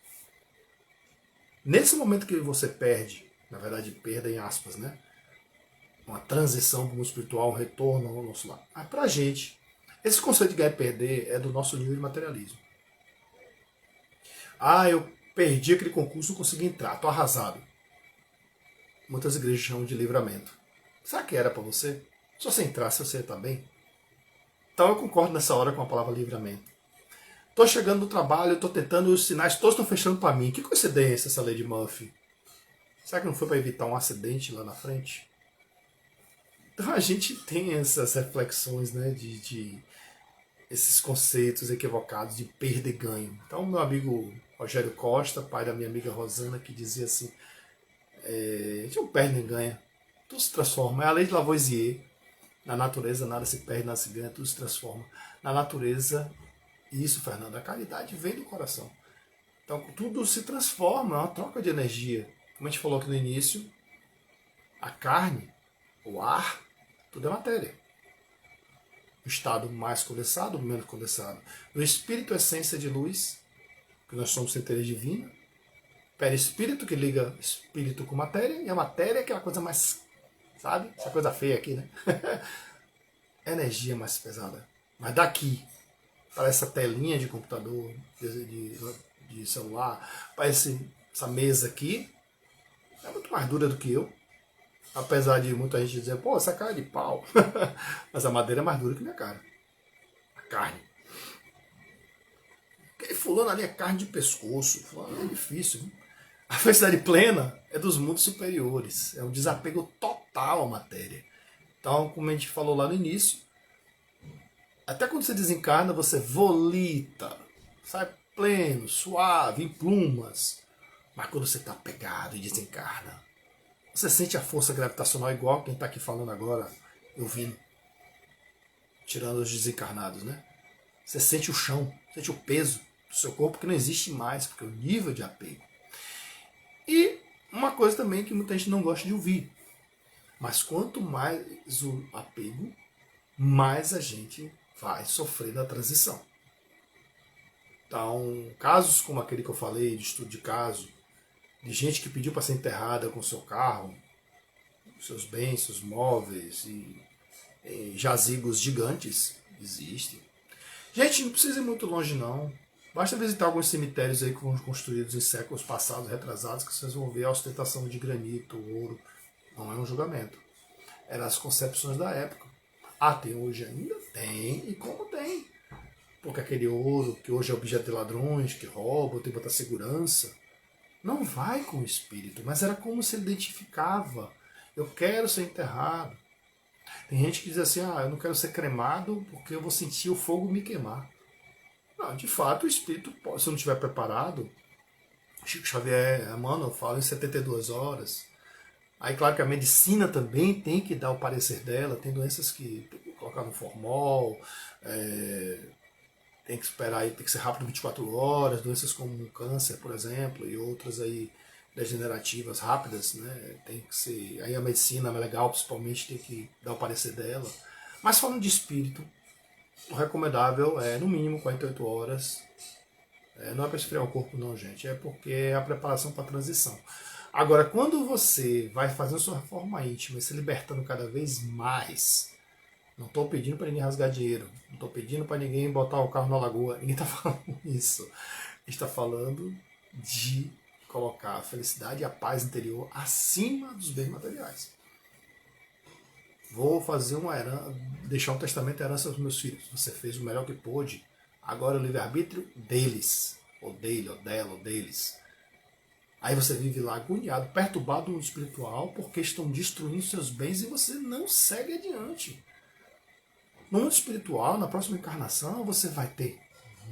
Nesse momento que você perde, na verdade, perda em aspas, né? Uma transição para o mundo espiritual, um retorno ao nosso lar. Mas pra gente, esse conceito de ganhar e perder é do nosso nível de materialismo. Ah, eu perdi aquele concurso, não consegui entrar, tô arrasado. Muitas igrejas chamam de livramento. Será que era para você? Se você entrasse, você está bem? Então eu concordo nessa hora com a palavra livramento. Estou chegando no trabalho, estou tentando, os sinais todos estão fechando para mim. Que coincidência essa lei de Murphy? Será que não foi para evitar um acidente lá na frente? Então a gente tem essas reflexões, né, de esses conceitos equivocados de perda e ganho. Então meu amigo Rogério Costa, pai da minha amiga Rosana, que dizia assim, a gente não perde nem ganha, tudo se transforma. É a lei de Lavoisier. Na natureza nada se perde, nada se ganha, tudo se transforma. Na natureza, isso, Fernando, a caridade vem do coração. Então tudo se transforma, é uma troca de energia. Como a gente falou aqui no início, a carne, o ar, tudo é matéria. O estado mais condensado, o menos condensado. O espírito é essência de luz, que nós somos centelha divina. Perispírito, que liga espírito com matéria, e a matéria é aquela coisa mais, sabe? Essa coisa feia aqui, né? Energia mais pesada. Mas daqui, para essa telinha de computador, de celular, para essa mesa aqui, é muito mais dura do que eu. Apesar de muita gente dizer, pô, essa cara é de pau. Mas a madeira é mais dura que minha cara. A carne. Aquele fulano ali é carne de pescoço. Fulano é difícil. Viu? A felicidade plena é dos mundos superiores. É um desapego total à matéria. Então, como a gente falou lá no início, até quando você desencarna, você volita, sai pleno, suave, em plumas. Mas quando você está pegado e desencarna, você sente a força gravitacional igual quem está aqui falando agora, eu vindo, tirando os desencarnados, né? Você sente o chão, sente o peso do seu corpo que não existe mais, porque é o nível de apego. E uma coisa também que muita gente não gosta de ouvir. Mas quanto mais o apego, mais a gente vai sofrer na transição. Então, casos como aquele que eu falei, de estudo de caso, de gente que pediu para ser enterrada com seu carro, seus bens, seus móveis e jazigos gigantes, existem. Gente, não precisa ir muito longe não. Basta visitar alguns cemitérios aí que foram construídos em séculos passados, retrasados, que vocês vão ver a ostentação de granito, ouro. Não é um julgamento. Eram as concepções da época. Ah, tem hoje ainda? Tem, e como tem? Porque aquele ouro, que hoje é objeto de ladrões, que roubam, tem que botar segurança, não vai com o espírito, mas era como se ele identificava. Eu quero ser enterrado. Tem gente que diz assim, eu não quero ser cremado porque eu vou sentir o fogo me queimar. Não, de fato, o espírito, se não estiver preparado, Chico Xavier, Emmanuel fala em 72 horas. Aí, claro que a medicina também tem que dar o parecer dela. Tem doenças que tem que colocar no formol, tem que esperar aí, tem que ser rápido 24 horas, doenças como câncer, por exemplo, e outras aí degenerativas rápidas, né? Tem que ser, aí a medicina é legal, principalmente tem que dar o parecer dela. Mas falando de espírito, o recomendável é no mínimo 48 horas. Não é para esfriar o corpo não, gente, é porque é a preparação para a transição. Agora, quando você vai fazendo sua reforma íntima e se libertando cada vez mais, não estou pedindo para ninguém rasgar dinheiro, não estou pedindo para ninguém botar o carro na lagoa, ninguém está falando isso. A gente está falando de colocar a felicidade e a paz interior acima dos bens materiais. Vou fazer uma herança, deixar um testamento de herança aos meus filhos. Você fez o melhor que pôde, agora é o livre-arbítrio deles, ou dele, ou dela, ou deles. Aí você vive lá agoniado, perturbado no mundo espiritual, porque estão destruindo seus bens e você não segue adiante. No mundo espiritual, na próxima encarnação, você vai ter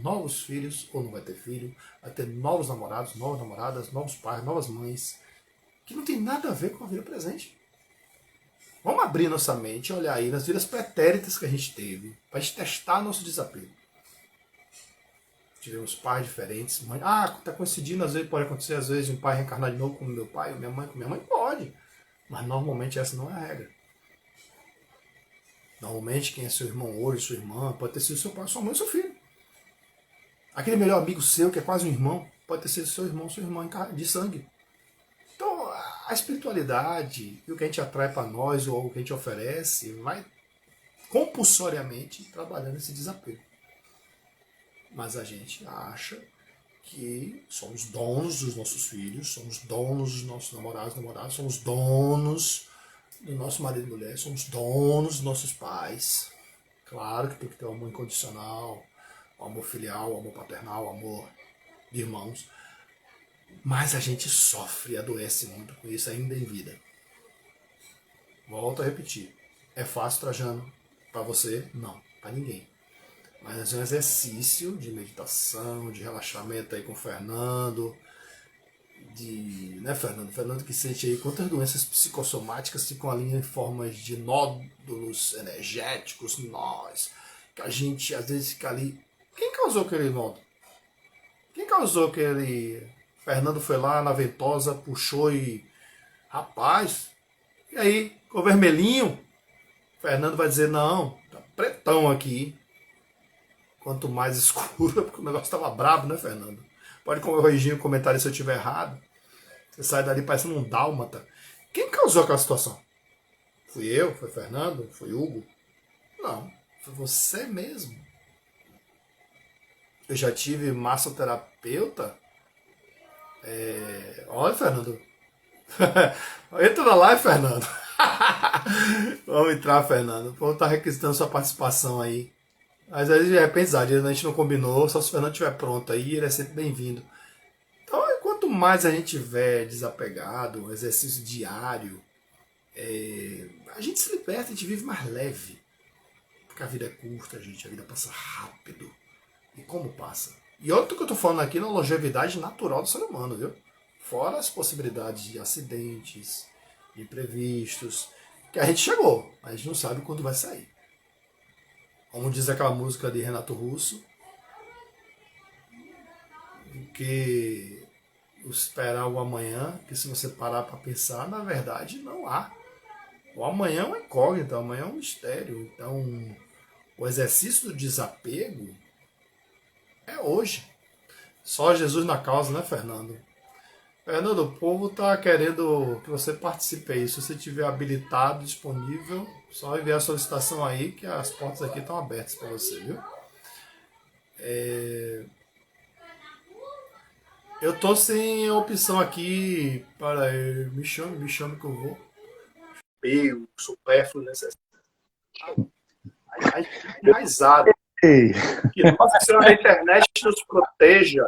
novos filhos, ou não vai ter filho, vai ter novos namorados, novas namoradas, novos pais, novas mães, que não tem nada a ver com a vida presente. Vamos abrir nossa mente e olhar aí nas vidas pretéritas que a gente teve, para a gente testar nosso desapego. Tivemos pais diferentes, mãe. Tá coincidindo, às vezes pode acontecer, às vezes um pai reencarnar de novo como meu pai, ou minha mãe com minha mãe, pode. Mas normalmente essa não é a regra. Normalmente quem é seu irmão hoje, sua irmã, pode ter sido seu pai, sua mãe, seu filho. Aquele melhor amigo seu, que é quase um irmão, pode ter sido seu irmão, sua irmã de sangue. Então, a espiritualidade e o que a gente atrai para nós, ou o que a gente oferece, vai compulsoriamente trabalhando esse desapego. Mas a gente acha que somos donos dos nossos filhos, somos donos dos nossos namorados, somos donos do nosso marido e mulher, somos donos dos nossos pais. Claro que tem que ter o amor incondicional, o amor filial, o amor paternal, o amor de irmãos. Mas a gente sofre e adoece muito com isso ainda em vida. Volto a repetir. É fácil, Trajano? Para você? Não. Para ninguém. Mas é um exercício de meditação, de relaxamento aí com o Fernando. Né, Fernando? Fernando que sente aí quantas doenças psicossomáticas ficam ali em formas de nódulos energéticos, nós. Que a gente às vezes fica ali. Quem causou aquele nódulo? Quem causou aquele... Fernando foi lá na ventosa, puxou e... Rapaz, e aí? Ficou vermelhinho? Fernando vai dizer, não, tá pretão aqui. Quanto mais escuro, porque o negócio estava brabo, né, Fernando? Pode corrigir o comentário se eu estiver errado. Você sai dali parecendo um dálmata. Quem causou aquela situação? Fui eu? Foi Fernando? Foi Hugo? Não, foi você mesmo. Eu já tive massoterapeuta. Olha, Fernando. Entra na live, Fernando. Vamos entrar, Fernando. O povo tá requisitando sua participação aí. Mas aí de repente, a gente não combinou, só se o Fernando estiver pronto aí, ele é sempre bem-vindo. Então, quanto mais a gente tiver desapegado, exercício diário, a gente se liberta, a gente vive mais leve. Porque a vida é curta, gente, a vida passa rápido. E como passa? E outro que eu tô falando aqui na longevidade natural do ser humano, viu? Fora as possibilidades de acidentes, de imprevistos, que a gente chegou, mas a gente não sabe quando vai sair. Como diz aquela música de Renato Russo, que esperar o amanhã, que se você parar para pensar, na verdade não há. O amanhã é uma incógnita, o amanhã é um mistério. Então, o exercício do desapego é hoje. Só Jesus na causa, né, Fernando? Fernando, o povo tá querendo que você participe aí. Se você tiver habilitado, disponível, só enviar a solicitação aí, que as portas aqui estão abertas para você, viu? Eu tô sem opção aqui para... Me chame que eu vou. Eu, supérfluo, necessário. Enraizado. Que Nossa Senhora da internet nos proteja.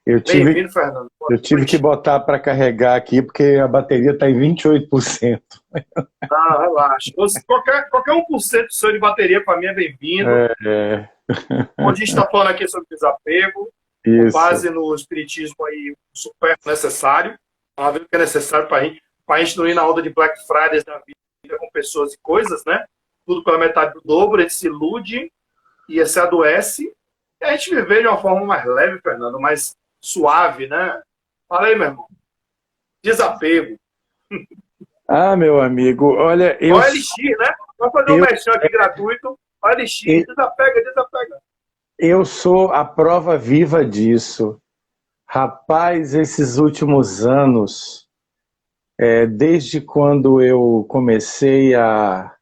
Bem-vindo, Fernando. Eu tive que botar para carregar aqui, porque a bateria está em 28%. Não, relaxa. Qualquer 1% do seu de bateria, para mim, é bem-vindo. Onde a gente está falando aqui sobre desapego, com base no espiritismo aí, super necessário. Vamos ver o que é necessário para a gente não ir na onda de Black Fridays da vida com pessoas e coisas, né? Tudo pela metade do dobro, a gente se ilude e se adoece. E a gente viver de uma forma mais leve, Fernando, mais suave, né? Fala aí, meu irmão. Desapego. Ah, meu amigo, olha, O LX, né? Vamos fazer um eu, merchan aqui gratuito. O LX, desapega, desapega. eu sou a prova viva disso. Rapaz, esses últimos anos, desde quando eu comecei a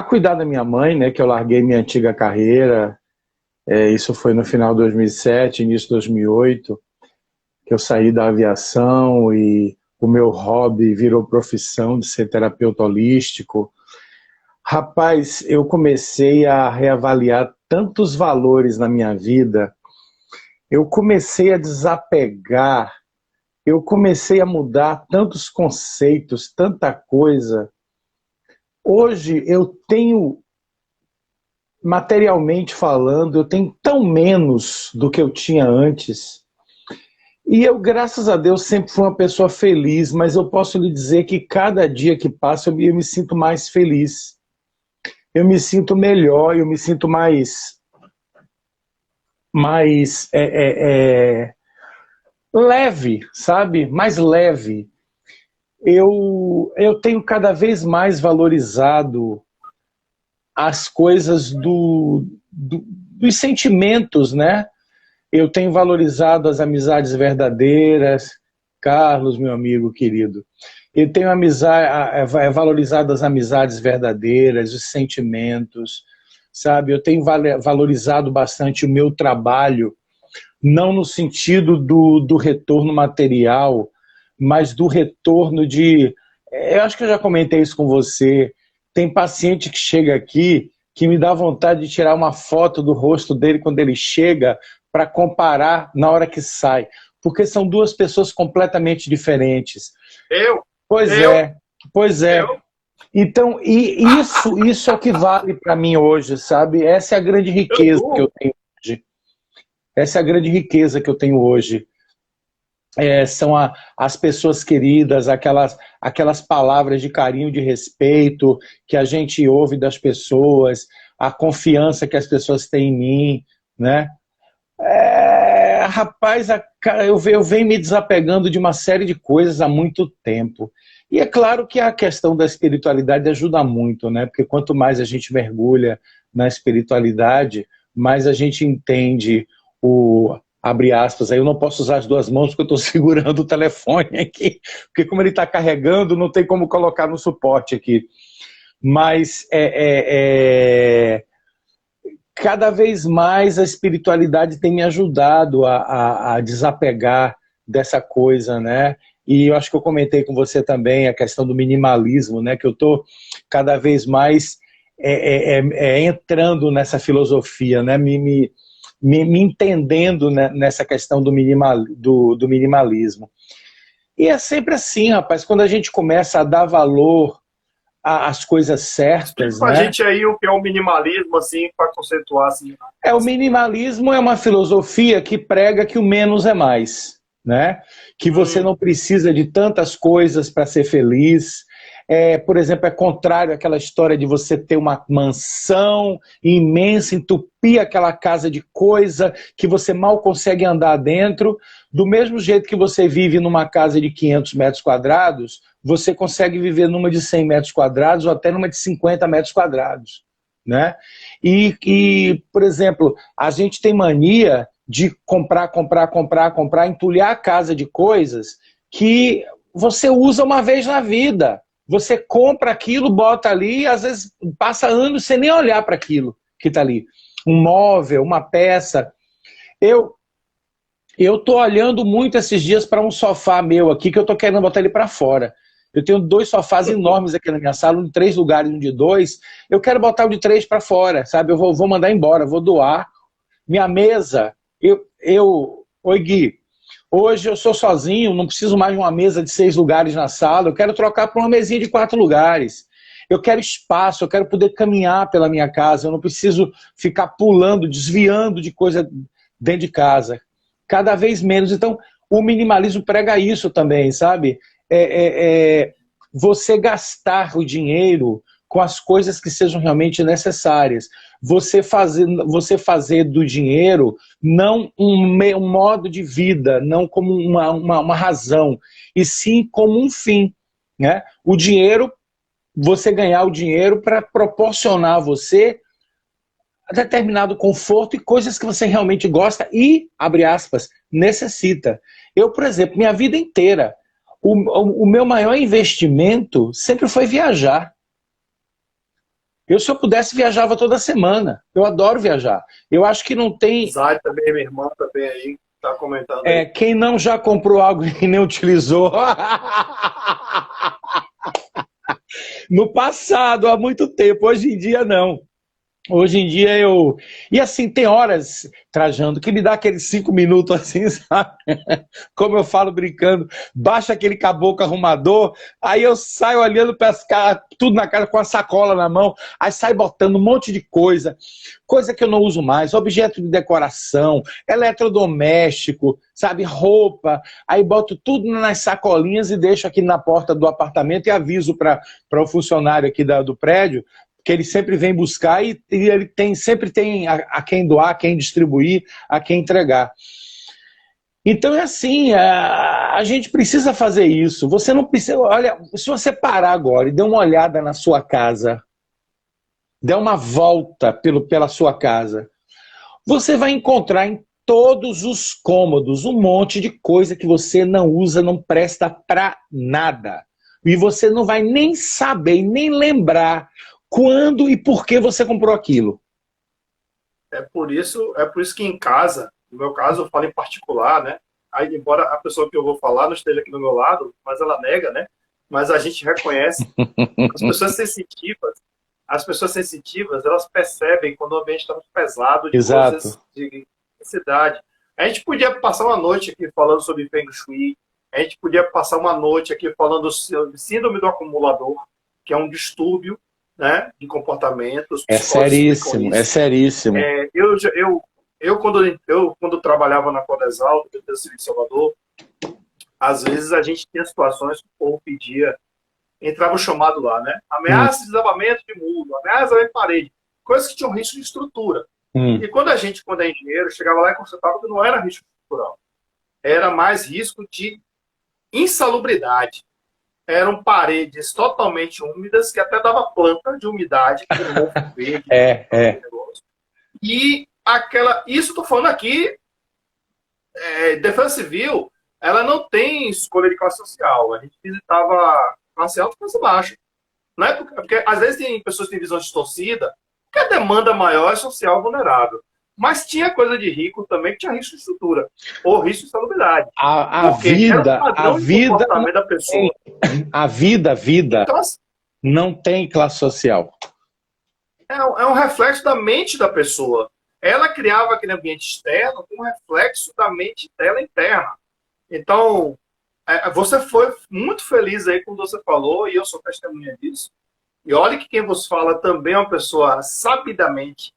cuidar da minha mãe, né, que eu larguei minha antiga carreira, isso foi no final de 2007, início de 2008, que eu saí da aviação e o meu hobby virou profissão de ser terapeuta holístico. Rapaz, eu comecei a reavaliar tantos valores na minha vida, eu comecei a desapegar, eu comecei a mudar tantos conceitos, tanta coisa. Hoje eu tenho, materialmente falando, eu tenho tão menos do que eu tinha antes. E eu, graças a Deus, sempre fui uma pessoa feliz, mas eu posso lhe dizer que cada dia que passa eu me sinto mais feliz. Eu me sinto melhor, eu me sinto mais leve, sabe? Mais leve. Eu tenho cada vez mais valorizado as coisas dos sentimentos, né? Eu tenho valorizado as amizades verdadeiras, Carlos, meu amigo querido. Eu tenho valorizado as amizades verdadeiras, os sentimentos, sabe? Eu tenho valorizado bastante o meu trabalho, não no sentido do retorno material, mas do retorno de... Eu acho que eu já comentei isso com você. Tem paciente que chega aqui que me dá vontade de tirar uma foto do rosto dele quando ele chega para comparar na hora que sai. Porque são duas pessoas completamente diferentes. Pois é. Então, isso é o que vale para mim hoje, sabe? Essa é a grande riqueza que eu tenho hoje. Essa é a grande riqueza que eu tenho hoje. São as pessoas queridas, aquelas palavras de carinho, de respeito que a gente ouve das pessoas, a confiança que as pessoas têm em mim, né? Rapaz, eu venho me desapegando de uma série de coisas há muito tempo. E é claro que a questão da espiritualidade ajuda muito, né? Porque quanto mais a gente mergulha na espiritualidade, mais a gente entende abre aspas, aí eu não posso usar as duas mãos porque eu estou segurando o telefone aqui, porque como ele está carregando, não tem como colocar no suporte aqui. Mas cada vez mais a espiritualidade tem me ajudado a desapegar dessa coisa, né? E eu acho que eu comentei com você também a questão do minimalismo, né? Que eu estou cada vez mais entrando nessa filosofia, né? Me entendendo, né, nessa questão do minimalismo. E é sempre assim, rapaz, quando a gente começa a dar valor às coisas certas... Explica pra gente aí o que é o minimalismo, assim, para conceituar, assim. O minimalismo é uma filosofia que prega que o menos é mais, né? Que você não precisa de tantas coisas para ser feliz. Por exemplo, é contrário àquela história de você ter uma mansão imensa, entupir aquela casa de coisa que você mal consegue andar dentro. Do mesmo jeito que você vive numa casa de 500 metros quadrados, você consegue viver numa de 100 metros quadrados ou até numa de 50 metros quadrados, né? E, por exemplo, a gente tem mania de comprar, entulhar a casa de coisas que você usa uma vez na vida. Você compra aquilo, bota ali, e às vezes passa anos sem nem olhar para aquilo que está ali. Um móvel, uma peça. Eu estou olhando muito esses dias para um sofá meu aqui, que eu estou querendo botar ele para fora. Eu tenho 2 sofás enormes aqui na minha sala, um de 3 lugares, um de 2. Eu quero botar o de 3 para fora, sabe? Eu vou mandar embora, vou doar. Minha mesa, Oi, Gui, hoje eu sou sozinho, não preciso mais de uma mesa de 6 lugares na sala, eu quero trocar por uma mesinha de 4 lugares. Eu quero espaço, eu quero poder caminhar pela minha casa, eu não preciso ficar pulando, desviando de coisa dentro de casa. Cada vez menos. Então, o minimalismo prega isso também, sabe? Você gastar o dinheiro com as coisas que sejam realmente necessárias. você fazer do dinheiro não um modo de vida, não como uma razão, e sim como um fim, né? O dinheiro, você ganhar o dinheiro para proporcionar a você determinado conforto e coisas que você realmente gosta e, abre aspas, necessita. Eu, por exemplo, minha vida inteira, o meu maior investimento sempre foi viajar. Eu, se eu pudesse, viajava toda semana. Eu adoro viajar. Eu acho que não tem... Zay também, minha irmã também aí, tá comentando aí. Quem não já comprou algo e nem utilizou. No passado, há muito tempo. Hoje em dia, não. Hoje em dia eu... E assim, tem horas, Trajando, que me dá aqueles 5 minutos assim, sabe? Como eu falo brincando, baixa aquele caboclo arrumador, aí eu saio olhando para as caras, tudo na cara, com a sacola na mão, aí saio botando um monte de coisa que eu não uso mais, objeto de decoração, eletrodoméstico, sabe, roupa, aí boto tudo nas sacolinhas e deixo aqui na porta do apartamento e aviso para o funcionário aqui do prédio, que ele sempre vem buscar e ele sempre tem a quem doar, a quem distribuir, a quem entregar. Então é assim, a gente precisa fazer isso. Você não precisa... Olha, se você parar agora e der uma olhada na sua casa, der uma volta pela sua casa, você vai encontrar em todos os cômodos um monte de coisa que você não usa, não presta para nada. E você não vai nem saber, nem lembrar quando e por que você comprou aquilo. É por isso que em casa, no meu caso, eu falo em particular, né? Aí, embora a pessoa que eu vou falar não esteja aqui do meu lado, mas ela nega, né? Mas a gente reconhece. As pessoas sensitivas, elas percebem quando o ambiente está muito pesado de Exato. coisas de cidade. A gente podia passar uma noite aqui falando sobre Feng Shui, a gente podia passar uma noite aqui falando sobre síndrome do acumulador, que é um distúrbio, né, de comportamentos. É seríssimo, é seríssimo. Quando trabalhava na Codesal, do Civil de Salvador, às vezes a gente tinha situações que o povo pedia, entrava o chamado lá, né? Ameaça de desabamento de muro, ameaça de parede, coisas que tinham risco de estrutura. E quando é engenheiro, chegava lá e constatava que não era risco estrutural, era mais risco de insalubridade. Eram paredes totalmente úmidas, que até dava planta de umidade, com mofo verde. E isso estou falando aqui, Defesa Civil, ela não tem escolha de classe social. A gente visitava classe alta e classe baixa. Não é porque às vezes tem pessoas que têm visão distorcida, porque a demanda maior é social vulnerável. Mas tinha coisa de rico também que tinha risco de estrutura, ou risco de salubridade. A vida da pessoa. A vida então, não tem classe social. É um reflexo da mente da pessoa. Ela criava aquele ambiente externo com um reflexo da mente dela interna. Então, você foi muito feliz aí quando você falou, e eu sou testemunha disso. E olha que quem vos fala também é uma pessoa sabidamente,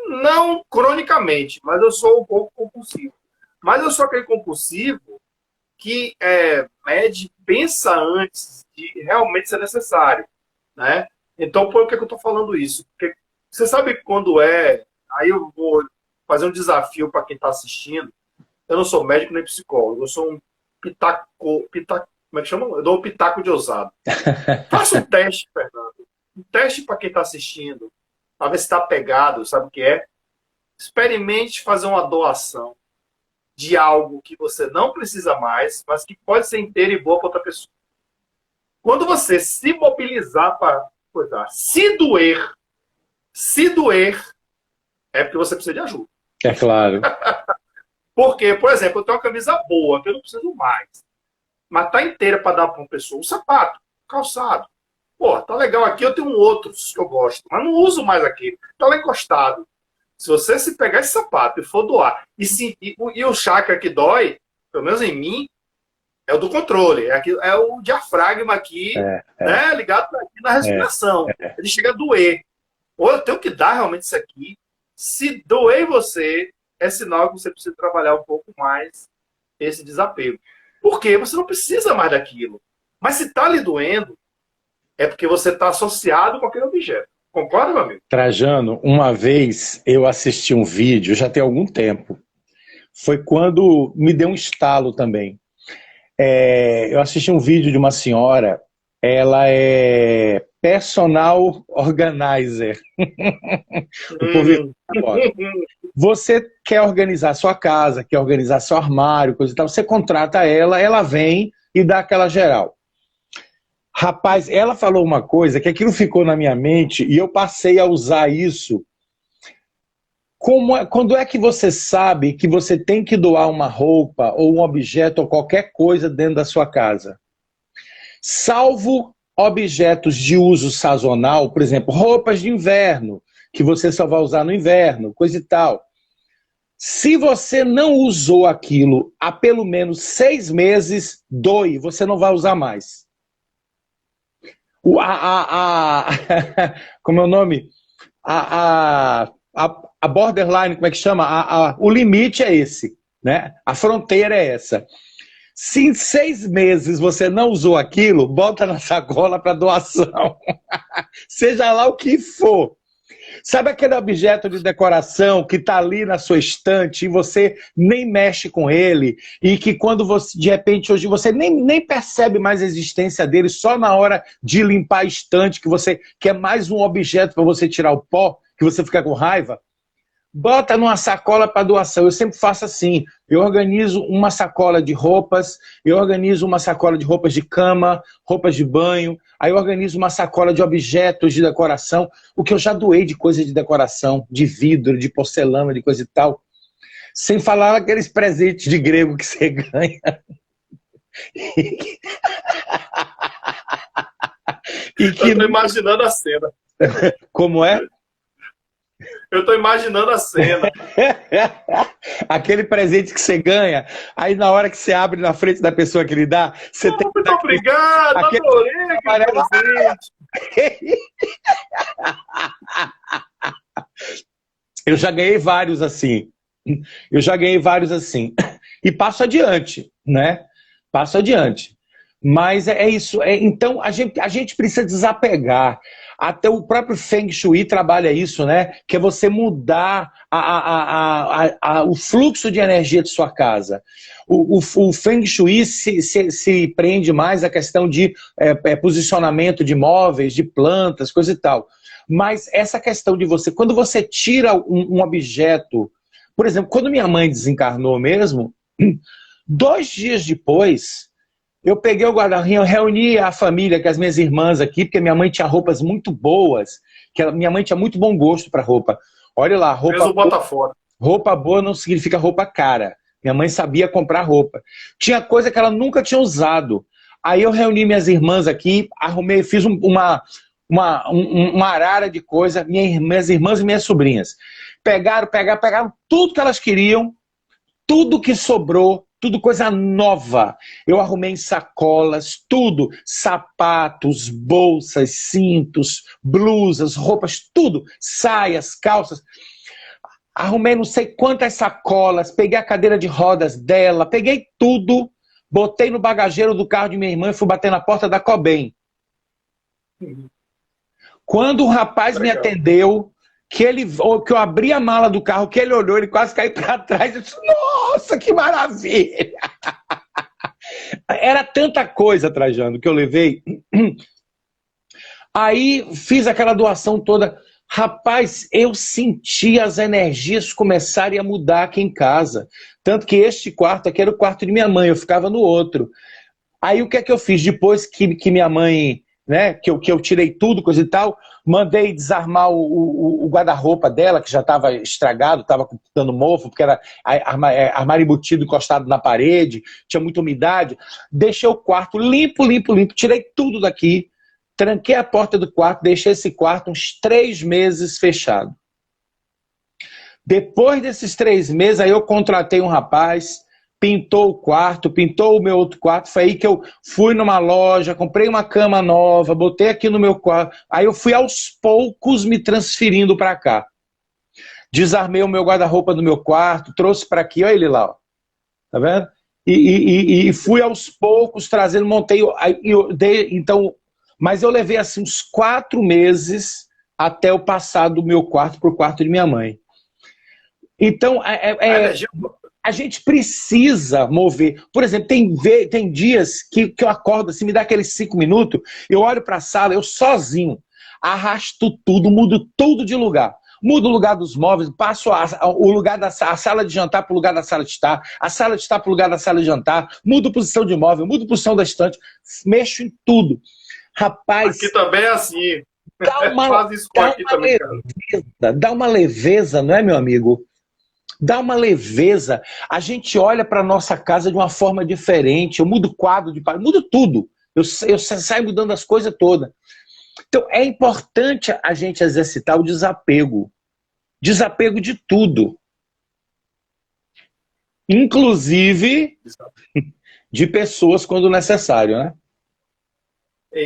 não cronicamente, mas eu sou um pouco compulsivo. Mas eu sou aquele compulsivo que mede, pensa antes de realmente ser necessário, né? Então, por que eu estou falando isso? Porque você sabe quando aí eu vou fazer um desafio para quem está assistindo. Eu não sou médico nem psicólogo, eu sou um pitaco, como é que chama? Eu dou um pitaco de ousado. Faça um teste, Fernando. Um teste para quem está assistindo, para ver se está pegado, sabe o que é? Experimente fazer uma doação de algo que você não precisa mais, mas que pode ser inteiro e boa para outra pessoa. Quando você se mobilizar para cuidar, se doer, é porque você precisa de ajuda. É claro. Porque, por exemplo, eu tenho uma camisa boa, que eu não preciso mais, mas tá inteira para dar para uma pessoa. Um sapato, um calçado. Pô, tá legal aqui, eu tenho outros que eu gosto, mas não uso mais aqui. Tá lá encostado. Se você se pegar esse sapato e for doar, e o chakra que dói, pelo menos em mim, é o do controle. É o diafragma aqui, né, ligado aqui na respiração. Ele chega a doer. Ou eu tenho que dar realmente isso aqui. Se doer em você, é sinal que você precisa trabalhar um pouco mais esse desapego. Porque você não precisa mais daquilo. Mas se está lhe doendo, é porque você está associado com aquele objeto. Concorda, meu amigo? Trajano, uma vez eu assisti um vídeo, já tem algum tempo, foi quando me deu um estalo também. Eu assisti um vídeo de uma senhora, ela é personal organizer. O povo agora. Você quer organizar sua casa, quer organizar seu armário, coisa e tal, você contrata ela, ela vem e dá aquela geral. Rapaz, ela falou uma coisa que aquilo ficou na minha mente e eu passei a usar isso. Quando é que você sabe que você tem que doar uma roupa ou um objeto ou qualquer coisa dentro da sua casa? Salvo objetos de uso sazonal, por exemplo, roupas de inverno, que você só vai usar no inverno, coisa e tal. Se você não usou aquilo há pelo menos 6 meses, doe, você não vai usar mais. Como é o nome? A borderline, como é que chama? O limite é esse, né? A fronteira é essa. Se em 6 meses você não usou aquilo, bota na sacola para doação. Seja lá o que for. Sabe aquele objeto de decoração que está ali na sua estante e você nem mexe com ele e que quando você, de repente, hoje você nem percebe mais a existência dele só na hora de limpar a estante, que você quer mais um objeto para você tirar o pó, que você fica com raiva? Bota numa sacola para doação. Eu sempre faço assim. Eu organizo uma sacola de roupas, eu organizo uma sacola de roupas de cama, roupas de banho, aí eu organizo uma sacola de objetos de decoração, o que eu já doei de coisa de decoração, de vidro, de porcelana, de coisa e tal. Sem falar aqueles presentes de grego que você ganha. Eu tô imaginando a cena. Como é? Eu tô imaginando a cena. Aquele presente que você ganha, aí na hora que você abre na frente da pessoa que lhe dá, você tem que muito obrigado, adorei aquele presente. Eu já ganhei vários assim. E passo adiante, né? Passo adiante. Mas é isso. Então, a gente precisa desapegar. Até o próprio Feng Shui trabalha isso, né? Que é você mudar o fluxo de energia de sua casa. O Feng Shui se prende mais à questão de posicionamento de móveis, de plantas, coisa e tal. Mas essa questão de você... Quando você tira um objeto... Por exemplo, quando minha mãe desencarnou mesmo, 2 dias depois... Eu peguei o guarda-roupa, reuni a família, que as minhas irmãs aqui, porque minha mãe tinha roupas muito boas, minha mãe tinha muito bom gosto para roupa. Olha lá, roupa boa não significa roupa cara. Minha mãe sabia comprar roupa. Tinha coisa que ela nunca tinha usado. Aí eu reuni minhas irmãs aqui, arrumei, fiz uma arara de coisa, minhas irmãs e minhas sobrinhas. Pegaram tudo que elas queriam, tudo que sobrou, tudo coisa nova. Eu arrumei em sacolas, tudo. Sapatos, bolsas, cintos, blusas, roupas, tudo. Saias, calças. Arrumei não sei quantas sacolas, peguei a cadeira de rodas dela, peguei tudo, botei no bagageiro do carro de minha irmã e fui bater na porta da Cobem. Quando o rapaz me atendeu, que eu abri a mala do carro, que ele olhou, ele quase caiu para trás. Eu disse, nossa, que maravilha! Era tanta coisa, Trajano, que eu levei. Aí fiz aquela doação toda. Rapaz, eu senti as energias começarem a mudar aqui em casa. Tanto que este quarto aqui era o quarto de minha mãe, eu ficava no outro. Aí o que é que eu fiz? Depois que minha mãe... Né, que eu tirei tudo, coisa e tal, mandei desarmar o guarda-roupa dela, que já estava estragado, estava dando mofo, porque era armário embutido encostado na parede, tinha muita umidade. Deixei o quarto limpo, tirei tudo daqui, tranquei a porta do quarto, deixei esse quarto uns 3 meses fechado. Depois desses 3 meses, aí eu contratei um rapaz... Pintou o quarto, pintou o meu outro quarto. Foi aí que eu fui numa loja, comprei uma cama nova, botei aqui no meu quarto. Aí eu fui aos poucos me transferindo para cá. Desarmei o meu guarda-roupa do meu quarto, trouxe para aqui, olha ele lá, ó. Tá vendo? E fui aos poucos trazendo, montei. Então, mas eu levei assim uns 4 meses até eu passar do meu quarto para o quarto de minha mãe. Então, a gente precisa mover. Por exemplo, tem dias que eu acordo assim, me dá aqueles 5 minutos, eu olho para a sala, eu sozinho, arrasto tudo, mudo tudo de lugar. Mudo o lugar dos móveis, passo o lugar da a sala de jantar para o lugar da sala de estar, a sala de estar para o lugar da sala de jantar, mudo posição de móvel, mudo posição da estante, mexo em tudo. Rapaz... Aqui também é assim. Faz isso aqui também, cara. Dá uma leveza, não é, meu amigo? Dá uma leveza. A gente olha para a nossa casa de uma forma diferente. Eu mudo o quadro de parede, mudo tudo. Eu saio mudando as coisas todas. Então, é importante a gente exercitar o desapego. Desapego de tudo. Inclusive de pessoas quando necessário, né?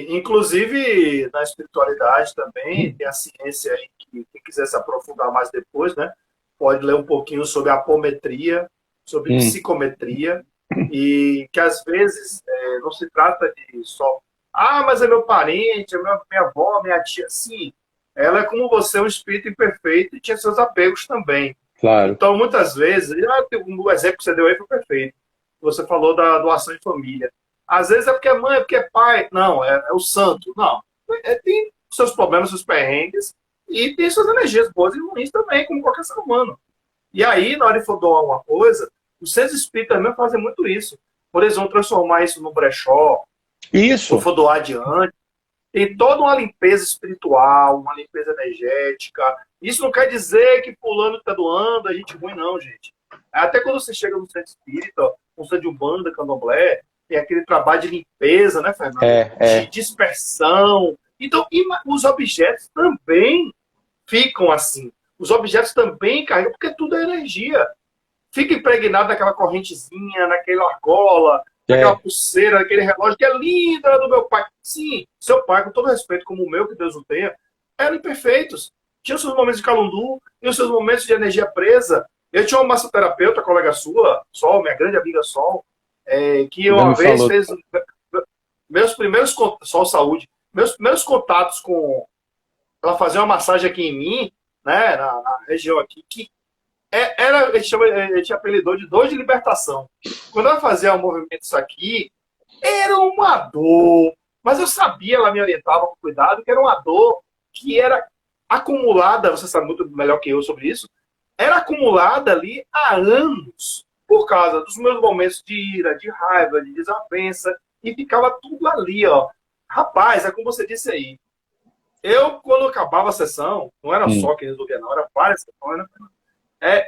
Inclusive, na espiritualidade também, tem a ciência aí que quem quiser se aprofundar mais depois, né? Pode ler um pouquinho sobre apometria, sobre psicometria, e que às vezes não se trata de só, mas é meu parente, é minha avó, minha tia. Sim, ela é como você, um espírito imperfeito e tinha seus apegos também. Claro. Então, muitas vezes, o exemplo que você deu aí foi perfeito. Você falou da doação em família. Às vezes é porque é mãe, é porque é pai. Não, é o santo. Não. Tem seus problemas, seus perrengues, e tem suas energias boas e ruins também, como qualquer ser humano. E aí, na hora de for doar uma coisa, os centros espíritas também fazem muito isso. Por eles vão transformar isso no brechó, isso. ou for doar adiante. Tem toda uma limpeza espiritual, uma limpeza energética. Isso não quer dizer que fulano está doando, a gente ruim, não, gente. Até quando você chega no centro espírita, no centro de Umbanda, Candomblé, tem aquele trabalho de limpeza, né, Fernando? De dispersão. Então, os objetos também ficam assim. Os objetos também carregam, porque tudo é energia. Fica impregnado naquela correntezinha, naquela argola, naquela pulseira, naquele relógio que é lindo, era do meu pai. Sim, seu pai, com todo respeito, como o meu, que Deus o tenha, eram imperfeitos. Tinha os seus momentos de calundu, tinha os seus momentos de energia presa. Eu tinha uma massoterapeuta, colega sua, Sol, minha grande amiga Sol, que uma vez fez meus primeiros Sol Saúde, meus primeiros contatos com ela fazia uma massagem aqui em mim, né, na região aqui, que a gente apelidou de dor de libertação. Quando ela fazia um movimento isso aqui, era uma dor, mas eu sabia, ela me orientava com cuidado, que era uma dor que era acumulada, você sabe muito melhor que eu sobre isso, era acumulada ali há anos, por causa dos meus momentos de ira, de raiva, de desavença, e ficava tudo ali, ó. Rapaz, é como você disse aí. Eu, quando acabava a sessão, não era só que resolvia, não, era várias sessões, né?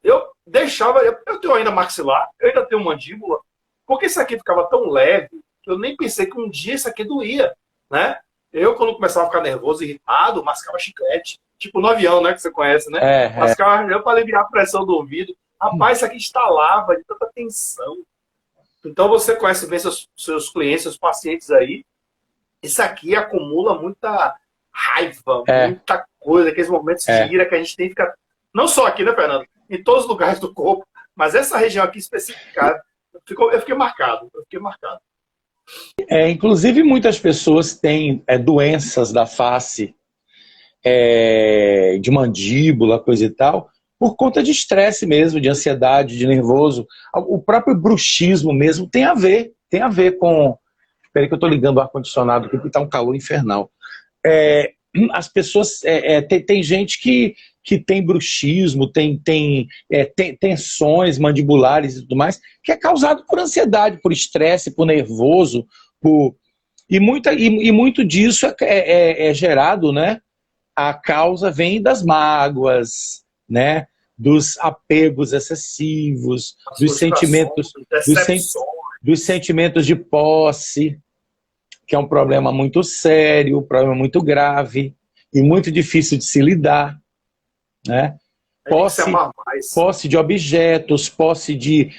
Eu deixava, eu tenho ainda maxilar, eu ainda tenho mandíbula, porque isso aqui ficava tão leve, que eu nem pensei que um dia isso aqui doía, né? Eu, quando começava a ficar nervoso, irritado, mascava chiclete, tipo no avião, né, que você conhece, né? Mascava para aliviar a pressão do ouvido. Rapaz, isso aqui instalava de tanta tensão. Então, você conhece bem seus clientes, seus pacientes aí, isso aqui acumula muita raiva, muita coisa, aqueles momentos de ira que a gente tem que ficar, não só aqui, né, Fernando? Em todos os lugares do corpo, mas essa região aqui especificada, eu fiquei marcado. Inclusive, muitas pessoas têm doenças da face, de mandíbula, coisa e tal, por conta de estresse mesmo, de ansiedade, de nervoso. O próprio bruxismo mesmo tem a ver com... Espera aí que eu estou ligando o ar-condicionado aqui, porque está um calor infernal. As pessoas... tem gente que tem bruxismo, tem tensões mandibulares e tudo mais, que é causado por ansiedade, por estresse, por nervoso, e muito disso é gerado, né? A causa vem das mágoas, né? Dos apegos excessivos, dos sentimentos de posse, que é um problema muito sério, um problema muito grave e muito difícil de se lidar, né? Posse de objetos, posse de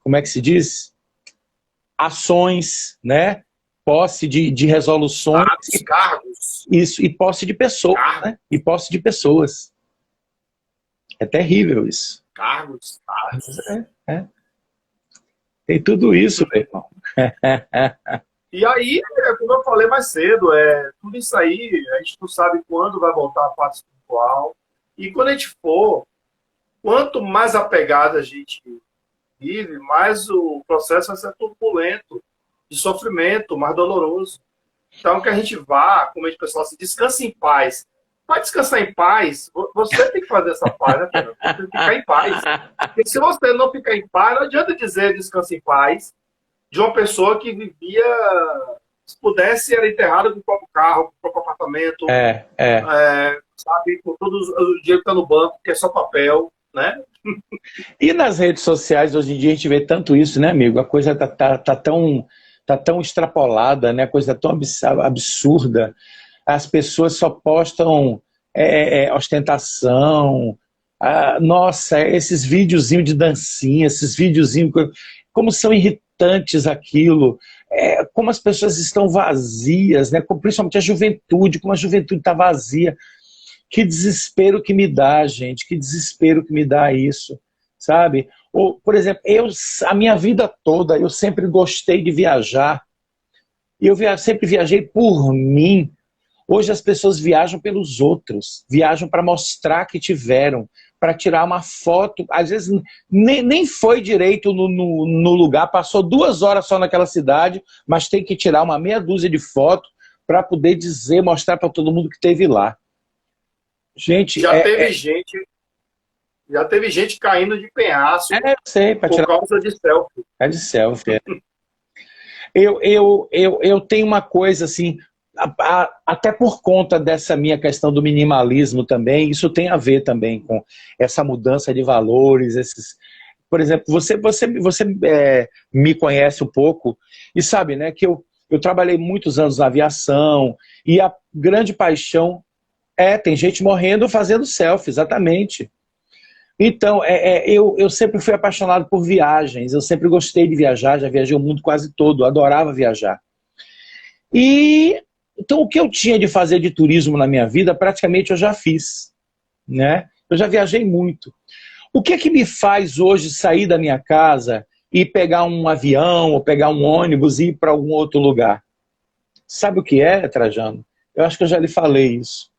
como é que se diz? Ações, né? Posse de resoluções. Cargos. Isso, e posse de pessoas, né? E posse de pessoas. É terrível isso. Cargos. Tem tudo isso, meu irmão. E aí, como eu falei mais cedo, tudo isso aí, a gente não sabe quando vai voltar a parte espiritual. E quando a gente for, quanto mais apegado a gente vive, mais o processo vai ser turbulento, de sofrimento, mais doloroso. Então, que a gente vá, como a gente pessoal, se descanse em paz. Para descansar em paz, você tem que fazer essa paz, né, Fernando? Você tem que ficar em paz. Porque se você não ficar em paz, não adianta dizer descanse em paz de uma pessoa que vivia, se pudesse, era enterrada com o próprio carro, com o próprio apartamento, sabe, com todo o dinheiro que está no banco, que é só papel, né? E nas redes sociais, hoje em dia, a gente vê tanto isso, né, amigo? A coisa tá tão extrapolada, né? A coisa tá tão absurda. As pessoas só postam ostentação. Nossa, esses videozinhos de dancinha, esses videozinhos, como são irritantes aquilo. Como as pessoas estão vazias, né? Principalmente a juventude, como a juventude está vazia. Que desespero que me dá, gente, que desespero que me dá isso, sabe? Ou, por exemplo, a minha vida toda, eu sempre gostei de viajar, e eu sempre viajei por mim. Hoje as pessoas viajam pelos outros, viajam para mostrar que tiveram, para tirar uma foto, às vezes nem foi direito no lugar, passou 2 horas só naquela cidade, mas tem que tirar uma meia dúzia de fotos para poder dizer, mostrar para todo mundo que esteve lá. Gente, já teve gente caindo de penhasco eu sei, por tirar... causa de selfie. É de selfie. Eu tenho uma coisa assim, até por conta dessa minha questão do minimalismo também, isso tem a ver também com essa mudança de valores, por exemplo, você me conhece um pouco e sabe, né, que eu trabalhei muitos anos na aviação e a grande paixão tem gente morrendo fazendo selfie, exatamente. Então, eu sempre fui apaixonado por viagens, eu sempre gostei de viajar, já viajei o mundo quase todo, adorava viajar. Então, o que eu tinha de fazer de turismo na minha vida, praticamente eu já fiz, né? Eu já viajei muito. O que é que me faz hoje sair da minha casa e pegar um avião, ou pegar um ônibus e ir para algum outro lugar? Sabe o que é, Trajano? Eu acho que eu já lhe falei isso.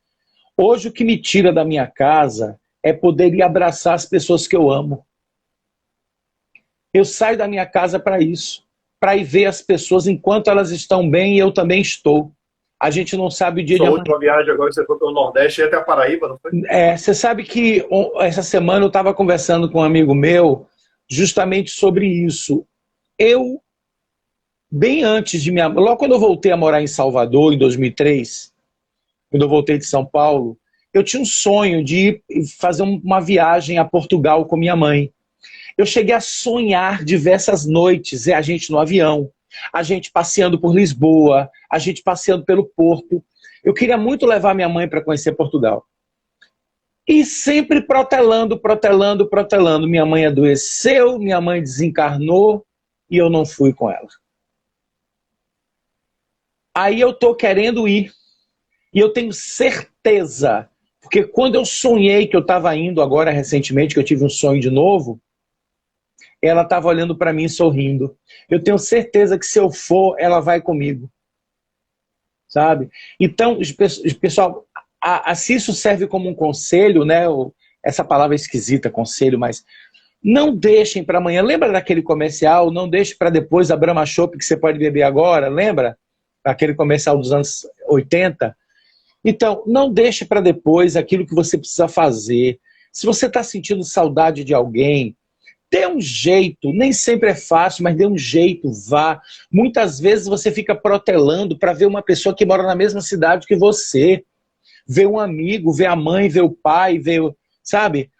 Hoje o que me tira da minha casa é poder ir abraçar as pessoas que eu amo. Eu saio da minha casa para isso, para ir ver as pessoas enquanto elas estão bem e eu também estou. A gente não sabe o dia de amanhã. Sua última viagem agora você foi pelo Nordeste e até a Paraíba, não foi? Você sabe que essa semana eu estava conversando com um amigo meu justamente sobre isso. Bem antes de logo quando eu voltei a morar em Salvador, em 2003, quando eu voltei de São Paulo, eu tinha um sonho de fazer uma viagem a Portugal com minha mãe. Eu cheguei a sonhar diversas noites, a gente no avião, a gente passeando por Lisboa, a gente passeando pelo Porto. Eu queria muito levar minha mãe para conhecer Portugal. E sempre protelando. Minha mãe adoeceu, minha mãe desencarnou e eu não fui com ela. Aí eu estou querendo ir. E eu tenho certeza, porque quando eu sonhei que eu estava indo agora recentemente, que eu tive um sonho de novo, ela estava olhando para mim sorrindo. Eu tenho certeza que se eu for, ela vai comigo. Sabe? Então, pessoal, se isso serve como um conselho, né? Essa palavra é esquisita, conselho, mas não deixem para amanhã. Lembra daquele comercial? Não deixe para depois a Brahma Chopp que você pode beber agora? Lembra? Aquele comercial dos anos 80? Então, não deixe para depois aquilo que você precisa fazer. Se você está sentindo saudade de alguém, dê um jeito. Nem sempre é fácil, mas dê um jeito, vá. Muitas vezes você fica protelando para ver uma pessoa que mora na mesma cidade que você. Ver um amigo, ver a mãe, ver o pai, sabe?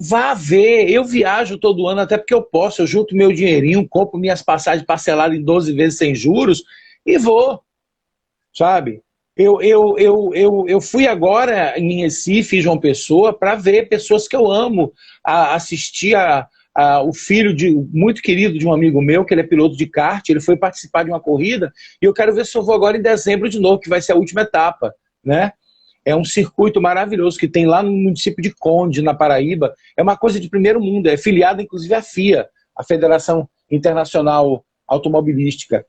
Vá ver. Eu viajo todo ano, até porque eu posso. Eu junto meu dinheirinho, compro minhas passagens parceladas em 12 vezes sem juros e vou. Sabe? Eu fui agora em Recife, João Pessoa, para ver pessoas que eu amo, assistir o filho muito querido de um amigo meu, que ele é piloto de kart, ele foi participar de uma corrida, e eu quero ver se eu vou agora em dezembro de novo, que vai ser a última etapa, né? É um circuito maravilhoso que tem lá no município de Conde, na Paraíba, é uma coisa de primeiro mundo, é filiada inclusive à FIA, a Federação Internacional Automobilística.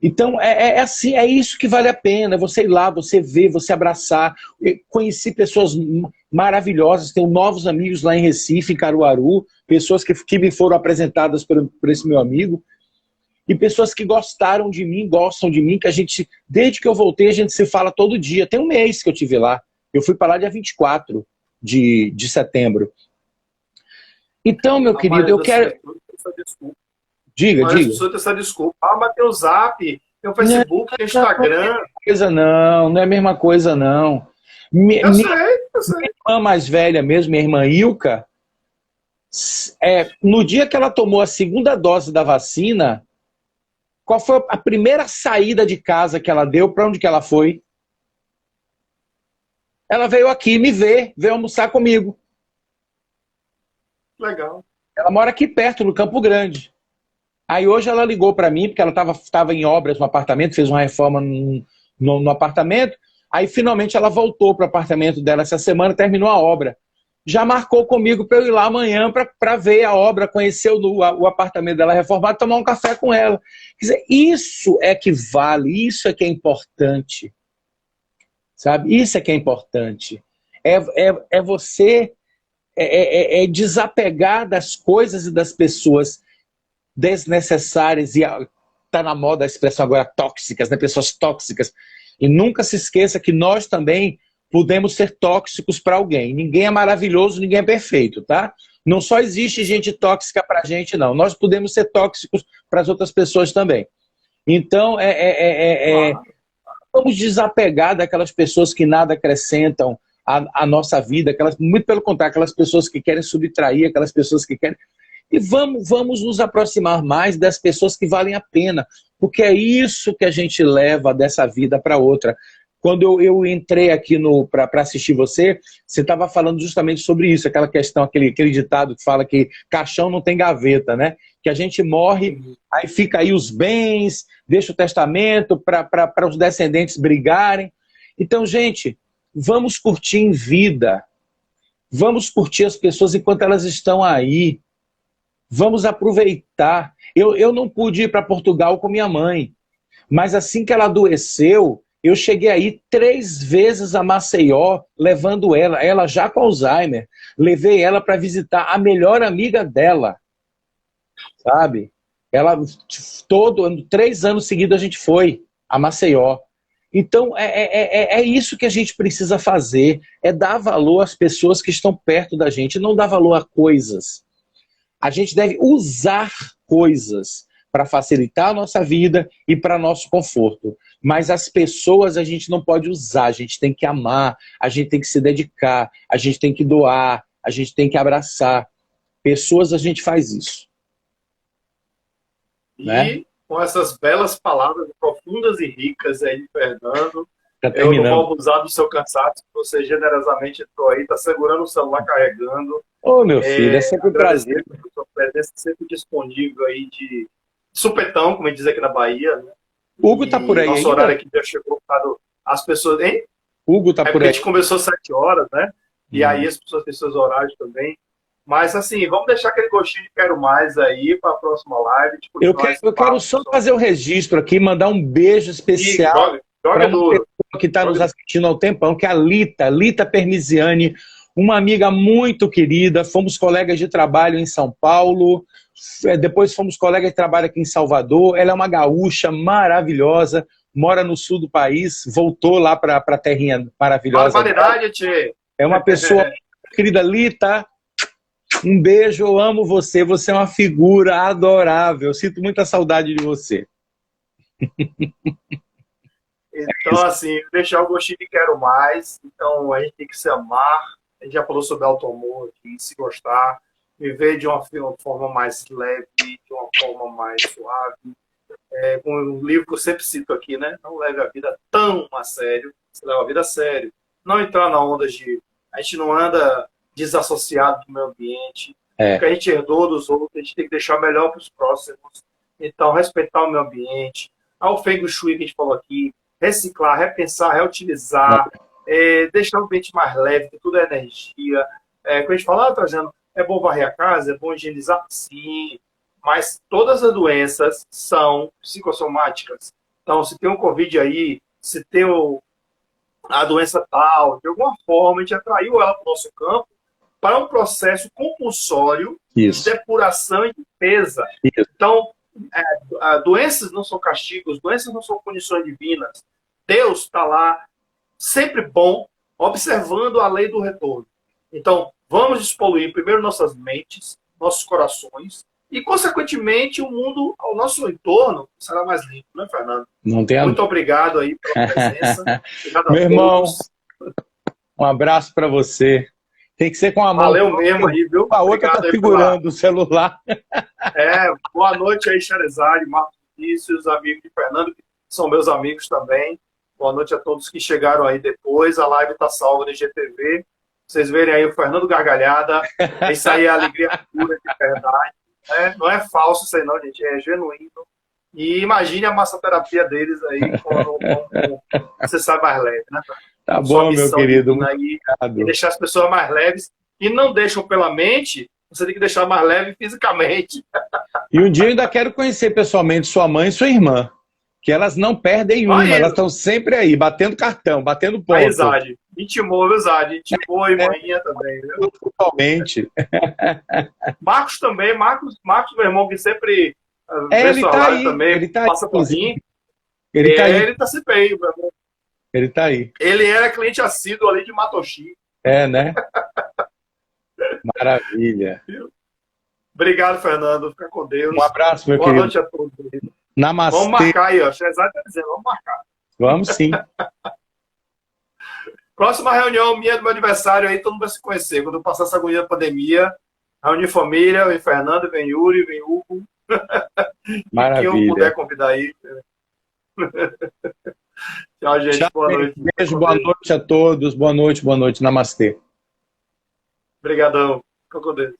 Então, assim, é isso que vale a pena, você ir lá, você ver, você abraçar. Eu conheci pessoas maravilhosas, tenho novos amigos lá em Recife, em Caruaru, pessoas que me foram apresentadas por esse meu amigo, e pessoas que gostaram de mim, gostam de mim, que a gente, desde que eu voltei, a gente se fala todo dia. Tem um mês que eu tive lá. Eu fui para lá dia 24 de setembro. Então, meu querido, eu quero... Diga. Mas as pessoas têm essa desculpa. Ah, mas tem o Zap, tem o Facebook, tem o Instagram. Não é a mesma coisa, não. Eu sei. Minha irmã mais velha mesmo, minha irmã Ilka, no dia que ela tomou a segunda dose da vacina, qual foi a primeira saída de casa que ela deu? Para onde que ela foi? Ela veio aqui me ver, veio almoçar comigo. Legal. Ela mora aqui perto, no Campo Grande. Aí hoje ela ligou para mim, porque ela estava em obras no apartamento, fez uma reforma no apartamento. Aí finalmente ela voltou para o apartamento dela essa semana, terminou a obra. Já marcou comigo para eu ir lá amanhã para ver a obra, conhecer o apartamento dela reformado, tomar um café com ela. Quer dizer, isso é que vale, isso é que é importante. Sabe? Isso é que é importante. É você desapegar das coisas e das pessoas desnecessárias, e está na moda a expressão agora tóxicas, né? Pessoas tóxicas. E nunca se esqueça que nós também podemos ser tóxicos para alguém. Ninguém é maravilhoso, ninguém é perfeito, tá? Não só existe gente tóxica para a gente, não. Nós podemos ser tóxicos para as outras pessoas também. Então, vamos desapegar daquelas pessoas que nada acrescentam à nossa vida, muito pelo contrário, aquelas pessoas que querem subtrair, aquelas pessoas que querem... E vamos nos aproximar mais das pessoas que valem a pena, porque é isso que a gente leva dessa vida para outra. Quando eu entrei aqui para assistir você estava falando justamente sobre isso, aquela questão, aquele ditado que fala que caixão não tem gaveta, né? Que a gente morre, aí fica aí os bens, deixa o testamento para os descendentes brigarem. Então, gente, vamos curtir em vida, vamos curtir as pessoas enquanto elas estão aí. Vamos aproveitar. Eu não pude ir para Portugal com minha mãe, mas assim que ela adoeceu, eu cheguei aí 3 vezes a Maceió, levando ela já com Alzheimer. Levei ela para visitar a melhor amiga dela, sabe? 3 anos seguidos a gente foi a Maceió. Então, é isso que a gente precisa fazer, é dar valor às pessoas que estão perto da gente, não dar valor a coisas. A gente deve usar coisas para facilitar a nossa vida e para nosso conforto. Mas as pessoas a gente não pode usar, a gente tem que amar, a gente tem que se dedicar, a gente tem que doar, a gente tem que abraçar. Pessoas a gente faz isso. E né? Com essas belas palavras profundas e ricas aí, Fernando, Eu não vou abusar do seu cansaço, você generosamente entrou aí, está segurando o celular carregando. Ô, meu filho, é sempre um prazer. Sua presença sempre disponível aí de supetão, como diz aqui na Bahia, né? Hugo tá por aí nosso ainda? horário aqui já chegou para as pessoas, hein? Hugo tá por aí. A gente começou às 7 horas, né? E aí as pessoas têm seus horários também. Mas assim, vamos deixar aquele gostinho de quero mais aí para a próxima live. Eu quero só fazer o registro aqui, mandar um beijo especial para uma pessoa que está nos assistindo há um tempão, que é a Lita Permisiani, uma amiga muito querida. Fomos colegas de trabalho em São Paulo, depois fomos colegas de trabalho aqui em Salvador. Ela é uma gaúcha maravilhosa, mora no sul do país, voltou lá para a terrinha maravilhosa. Barbaridade, tchê. É uma pessoa querida. Lita, um beijo, eu amo você, você é uma figura adorável, sinto muita saudade de você. Então, assim, deixar o gostinho de quero mais. Então, a gente tem que se amar. A gente já falou sobre auto-amor aqui, se gostar, viver de uma forma mais leve, de uma forma mais suave. Um livro que eu sempre cito aqui, né? Não leve a vida tão a sério, você leva a vida a sério. Não entrar na onda de... A gente não anda desassociado do meio ambiente. O que a gente herdou dos outros, a gente tem que deixar melhor para os próximos. Então, respeitar o meio ambiente. O Feng Shui que a gente falou aqui, reciclar, repensar, reutilizar, deixar o ambiente mais leve, que tudo é energia. Quando a gente fala, Trajano, é bom varrer a casa, é bom higienizar? Sim, mas todas as doenças são psicossomáticas. Então, se tem um Covid aí, se tem a doença tal, de alguma forma a gente atraiu ela para o nosso campo para um processo compulsório de Isso. depuração e limpeza. Isso. Então, doenças não são castigos, doenças não são punições divinas. Deus está lá, sempre bom, observando a lei do retorno. Então, vamos despoluir primeiro nossas mentes, nossos corações, e, consequentemente, o mundo ao nosso entorno será mais limpo, né, Fernando? Não tem Muito obrigado aí pela presença. Obrigado Meu a irmão, todos. um abraço para você. Tem que ser com a mão. Valeu mesmo aí, viu? A outra está segurando o celular. Boa noite aí, Xerezade, Marcos Vinícius, os amigos de Fernando, que são meus amigos também. Boa noite a todos que chegaram aí depois. A live está salva no IGTV. Vocês verem aí o Fernando Gargalhada. Isso aí é alegria pura de verdade. Não é falso isso aí não, gente. É genuíno. E imagine a massoterapia deles aí quando você sai mais leve, né? Tá bom, meu querido. Aí, e deixar as pessoas mais leves. E não deixam pela mente, você tem que deixar mais leve fisicamente. E um dia eu ainda quero conhecer pessoalmente sua mãe e sua irmã. Que elas não perdem uma, elas estão sempre aí, batendo cartão, batendo ponto. Aí, Zade. Intimou, viu, Zade? Intimou e manhinha também, viu? Totalmente. Marcos também, Marcos, meu irmão, que sempre vê ele sua tá live aí, também, ele tá passa aí, por mim. Ele tá aí. Ele tá sempre aí, meu irmão. Ele tá aí. Ele era cliente assíduo ali de Matoshi. Né? Maravilha. Obrigado, Fernando. Fica com Deus. Um abraço, meu Boa querido. Boa noite a todos. Namastê. Vamos marcar aí, ó. Xerezade tá dizendo, vamos marcar. Vamos sim. Próxima reunião minha do meu aniversário aí, todo mundo vai se conhecer. Quando eu passar essa agonia da pandemia, reunir família, vem Fernando, vem Yuri, vem Hugo. Maravilha. Quem eu puder convidar aí. Tchau, gente. Tchau, boa noite. Beijo, boa noite a todos. Boa noite, namastê. Obrigadão. Fica com Deus.